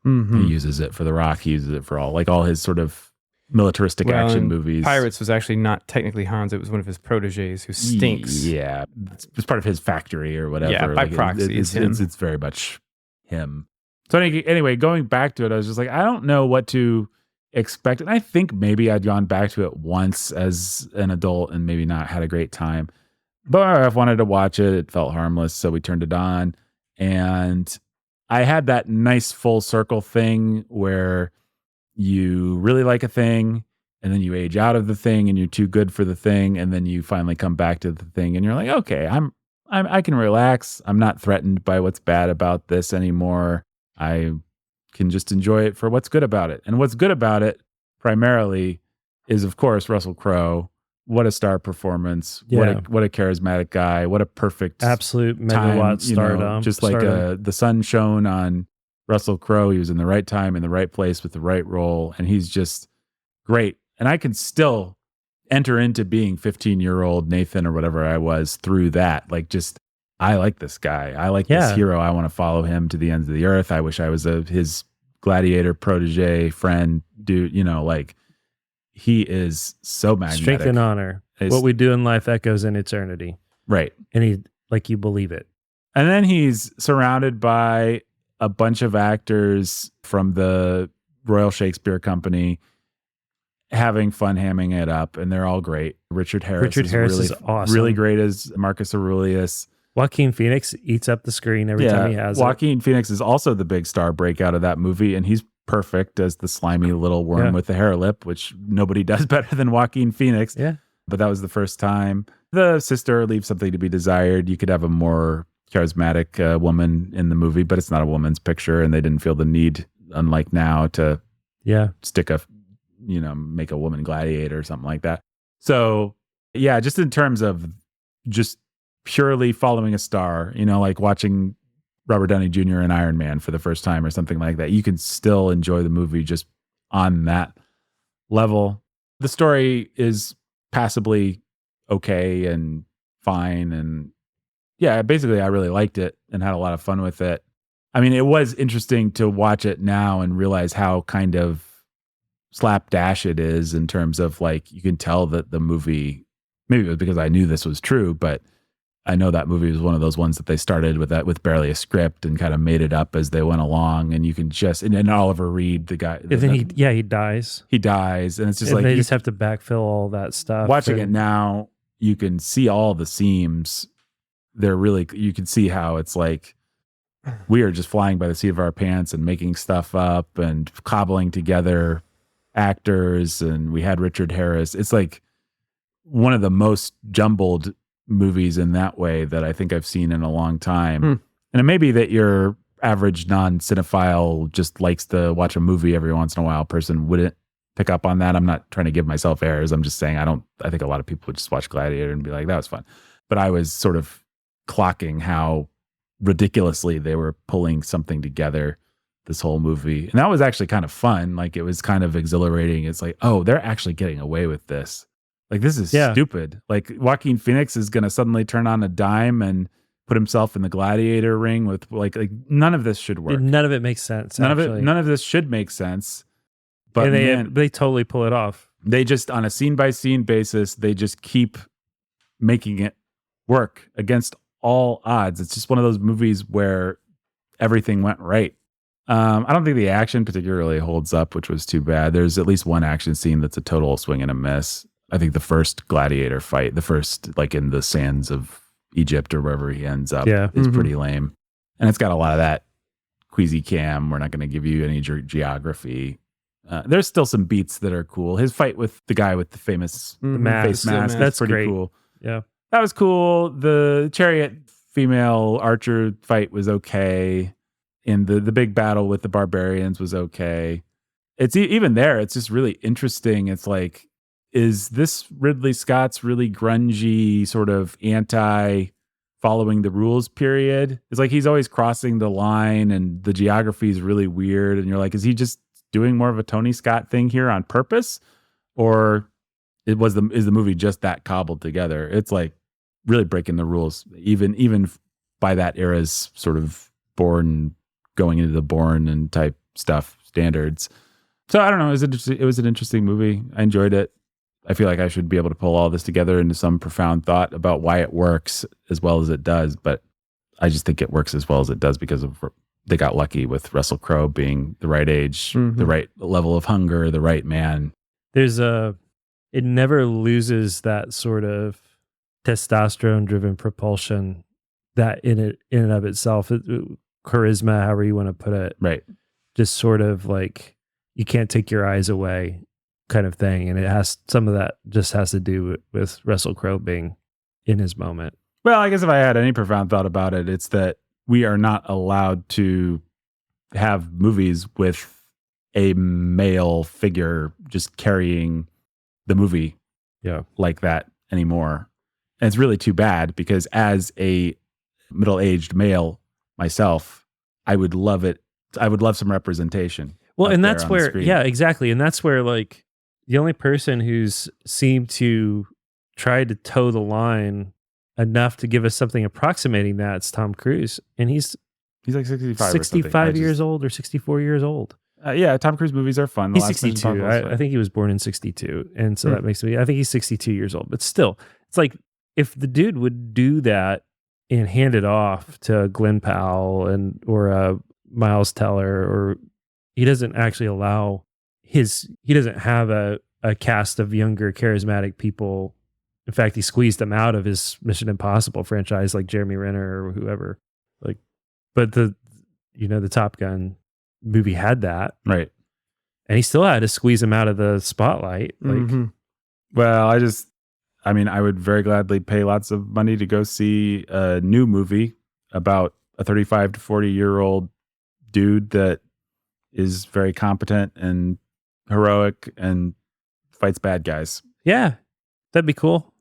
He uses it for The Rock. He uses it for all his sort of militaristic action and movies. Pirates was actually not technically Hans; it was one of his proteges who stinks. Yeah, it's part of his factory or whatever. Yeah, by proxy, it's him. It's very much him. So anyway, going back to it, I was just like, I don't know what to expect, and I think maybe I'd gone back to it once as an adult and maybe not had a great time. But I wanted to watch it. It felt harmless, so we turned it on, and I had that nice full circle thing where you really like a thing and then you age out of the thing and you're too good for the thing, and then you finally come back to the thing and you're like, okay, I can relax. I'm not threatened by what's bad about this anymore. I can just enjoy it for what's good about it. And what's good about it primarily is, of course, Russell Crowe. What a star performance. Yeah. What a charismatic guy. What a perfect Absolute time, megawatt stardom. just like the sun shone on Russell Crowe. He was in the right time, in the right place with the right role, and he's just great. And I can still enter into being 15-year-old Nathan or whatever I was through that. Like, just, I like this guy. I like this hero. I want to follow him to the ends of the earth. I wish I was his gladiator protege friend, dude. Like, he is so magnetic. Strength and honor. What we do in life echoes in eternity. Right. And he, like, you believe it. And then he's surrounded by a bunch of actors from the Royal Shakespeare Company having fun hamming it up, and they're all great. Richard Harris is awesome. Really great as Marcus Aurelius. Joaquin Phoenix eats up the screen every time he has Joaquin Phoenix is also the big star breakout of that movie, and he's perfect as the slimy little worm with the hair lip, which nobody does better than Joaquin Phoenix. Yeah. But that was the first time. The sister leaves something to be desired. You could have a more charismatic woman in the movie, but it's not a woman's picture, and they didn't feel the need, unlike now, to stick make a woman gladiator or something like that. So yeah, just in terms of just purely following a star, like watching Robert Downey Jr. in Iron Man for the first time or something like that, you can still enjoy the movie just on that level. The story is passably okay and fine, and yeah, basically I really liked it and had a lot of fun with it. I mean, it was interesting to watch it now and realize how kind of slapdash it is, in terms of, like, you can tell that the movie, maybe it was because I knew this was true, but I know that movie was one of those ones that they started with barely a script and kind of made it up as they went along. And you can just, and Oliver Reed, the guy, And then he dies. He dies, and it's just And like, they just have to backfill all that stuff. watching it now, you can see all the seams. You can see how it's like, we are just flying by the seat of our pants and making stuff up and cobbling together actors. And we had Richard Harris. It's like one of the most jumbled movies in that way that I think I've seen in a long time. And it may be that your average non-cinephile, just likes to watch a movie every once in a while person, wouldn't pick up on that. I'm not trying to give myself airs. I'm just saying I think a lot of people would just watch Gladiator and be like, that was fun. But I was sort of clocking how ridiculously they were pulling something together this whole movie. And that was actually kind of fun. Like, it was kind of exhilarating. It's like, oh, they're actually getting away with this. Like, this is stupid. Like, Joaquin Phoenix is going to suddenly turn on a dime and put himself in the gladiator ring with like none of this should work. None of it makes sense. None of this should make sense. But they totally pull it off. They just, on a scene by scene basis, they just keep making it work against all odds. It's just one of those movies where everything went right. I don't think the action particularly holds up, which was too bad. There's at least one action scene that's a total swing and a miss. I think the first gladiator fight, the first, like, in the sands of Egypt or wherever he ends up, is pretty lame. And it's got a lot of that queasy cam. We're not going to give you any geography. There's still some beats that are cool. His fight with the guy with the famous face mask, that's pretty cool. Yeah. That was cool. The chariot female archer fight was okay. And the big battle with the barbarians was okay. It's even there, it's just really interesting. It's like, is this Ridley Scott's really grungy sort of anti following the rules period. It's like he's always crossing the line and the geography is really weird. And you're like, is he just doing more of a Tony Scott thing here on purpose? Or is the movie just that cobbled together? It's like really breaking the rules, even by that era's sort of going into the Bourne and type stuff standards. So I don't know. It was an interesting movie. I enjoyed it. I feel like I should be able to pull all this together into some profound thought about why it works as well as it does. But I just think it works as well as it does because they got lucky with Russell Crowe being the right age, the right level of hunger, the right man. It never loses that sort of testosterone driven propulsion that in and of itself, charisma, however you want to put it. Right. Just sort of like, you can't take your eyes away kind of thing. And some of that just has to do with Russell Crowe being in his moment. Well, I guess if I had any profound thought about it, it's that we are not allowed to have movies with a male figure just carrying the movie like that anymore. And it's really too bad because as a middle-aged male myself, I would love it. I would love some representation. Well, and that's where, exactly. And that's where like the only person who's seemed to try to toe the line enough to give us something approximating that is Tom Cruise. And he's like 65 years old or 64 years old. Yeah, Tom Cruise movies are fun. He's 62. I think he was born in 62. And so that makes I think he's 62 years old. But still, it's like if the dude would do that and hand it off to Glenn Powell or Miles Teller, or he doesn't actually allow he doesn't have a cast of younger, charismatic people. In fact, he squeezed them out of his Mission Impossible franchise, like Jeremy Renner or whoever. But the Top Gun movie had that, right? And he still had to squeeze him out of the spotlight. Well, I would very gladly pay lots of money to go see a new movie about a 35 to 40-year-old dude that is very competent and heroic and fights bad guys. Yeah, that'd be cool.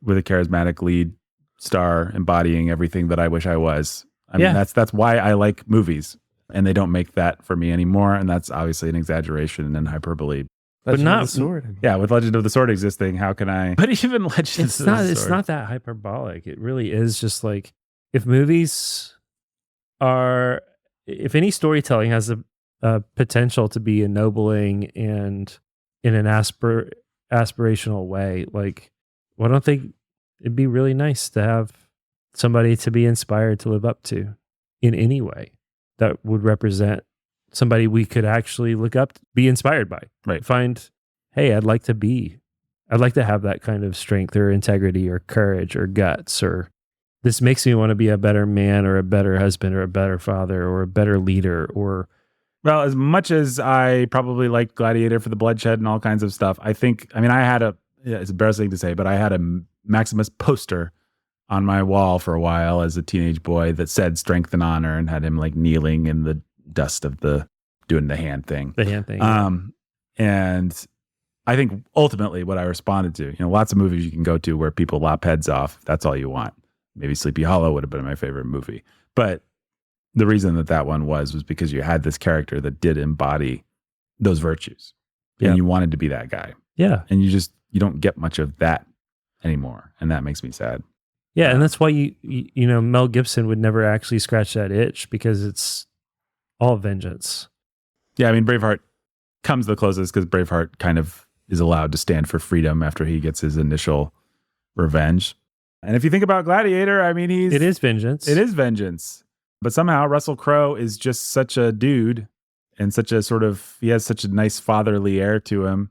With a charismatic lead star embodying everything that I wish I was. That's why I like movies, and they don't make that for me anymore. And that's obviously an exaggeration and hyperbole. But not of the Sword. Yeah, with Legend of the Sword existing, how can I? But even Legend of the Sword, it's not that hyperbolic. It really is just like if movies are, if any storytelling has a potential to be ennobling and in an aspirational way, like why don't they? It'd be really nice to have somebody to be inspired to live up to in any way that would represent somebody we could actually look up, be inspired by. Right. Find, hey, I'd like to have that kind of strength or integrity or courage or guts, or this makes me want to be a better man or a better husband or a better father or a better leader. Or, well, as much as I probably liked Gladiator for the bloodshed and all kinds of stuff, I had it's embarrassing to say, but I had a Maximus poster on my wall for a while as a teenage boy that said strength and honor and had him like kneeling in the dust of doing the hand thing. And I think ultimately what I responded to, lots of movies you can go to where people lop heads off. That's all you want. Maybe Sleepy Hollow would have been my favorite movie. But the reason that one was because you had this character that did embody those virtues. Yeah. And you wanted to be that guy. Yeah. And you don't get much of that anymore. And that makes me sad. Yeah. And that's why Mel Gibson would never actually scratch that itch, because it's all vengeance. Yeah. Braveheart comes the closest because Braveheart kind of is allowed to stand for freedom after he gets his initial revenge. And if you think about Gladiator, it is vengeance. It is vengeance. But somehow Russell Crowe is just such a dude and he has such a nice fatherly air to him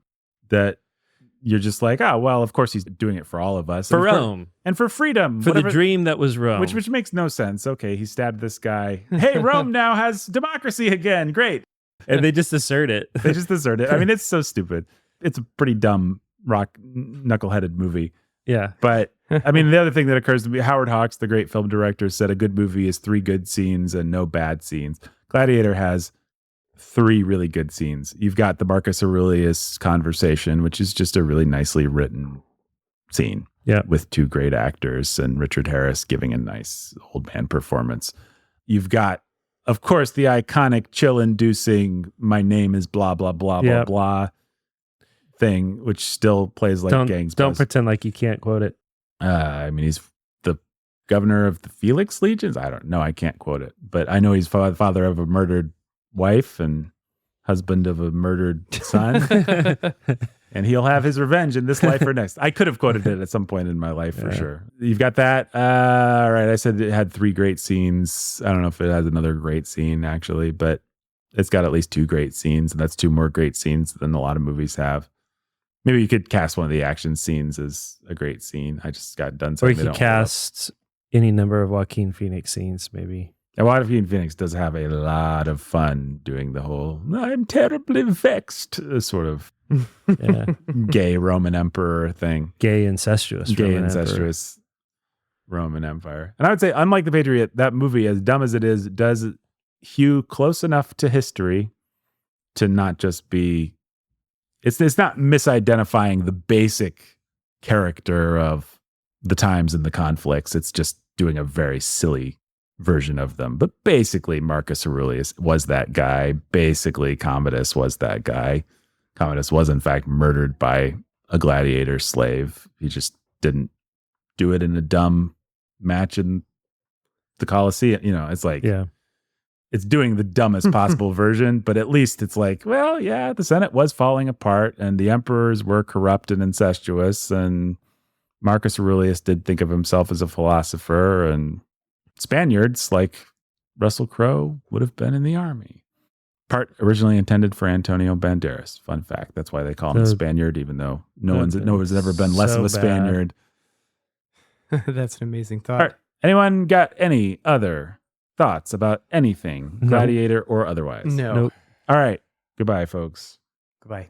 that you're just like, oh, well, of course he's doing it for all of us. For Rome. And for freedom. For the dream that was Rome. Which makes no sense. Okay, he stabbed this guy. Hey, Rome now has democracy again. Great. And they just assert it. It's so stupid. It's a pretty dumb knuckleheaded movie. Yeah. But the other thing that occurs to me, Howard Hawks, the great film director, said a good movie is 3 good scenes and no bad scenes. Gladiator has 3 really good scenes. You've got the Marcus Aurelius conversation, which is just a really nicely written scene. Yeah. with two great actors and Richard Harris giving a nice old man performance. You've got, of course, the iconic chill-inducing "My name is blah blah blah blah Yep. blah" thing, which still plays like gangs. Don't pretend like you can't quote it. I mean, he's the governor of the Felix Legions. I don't know. I can't quote it, but I know he's father of a murdered wife and husband of a murdered son. And he'll have his revenge in this life or next. I could have quoted it at some point in my life for sure. You've got that. All right. I said it had 3 great scenes. I don't know if it has another great scene actually, but it's got at least 2 great scenes. And that's 2 more great scenes than a lot of movies have. Maybe you could cast one of the action scenes as a great scene. I just got done Or saying you could cast any number of Joaquin Phoenix scenes, maybe. And Joaquin Phoenix does have a lot of fun doing the whole "I'm terribly vexed" sort of gay Roman emperor thing. Gay incestuous Roman Empire. And I would say, unlike The Patriot, that movie, as dumb as it is, does hew close enough to history to not just be... It's not misidentifying the basic character of the times and the conflicts. It's just doing a very silly version of them. But basically, Marcus Aurelius was that guy. Basically, Commodus was that guy. Commodus was, in fact, murdered by a gladiator slave. He just didn't do it in a dumb match in the Colosseum. You know, it's like... It's doing the dumbest possible version, but at least it's like, well, yeah, the Senate was falling apart and the emperors were corrupt and incestuous, and Marcus Aurelius did think of himself as a philosopher, and Spaniards like Russell Crowe would have been in the army. Part originally intended for Antonio Banderas. Fun fact. That's why they call him a Spaniard, even though no one's ever been less of a Spaniard. That's an amazing thought. All right. Anyone got any other thoughts about anything, Gladiator or otherwise? No. Nope. All right. Goodbye, folks. Goodbye.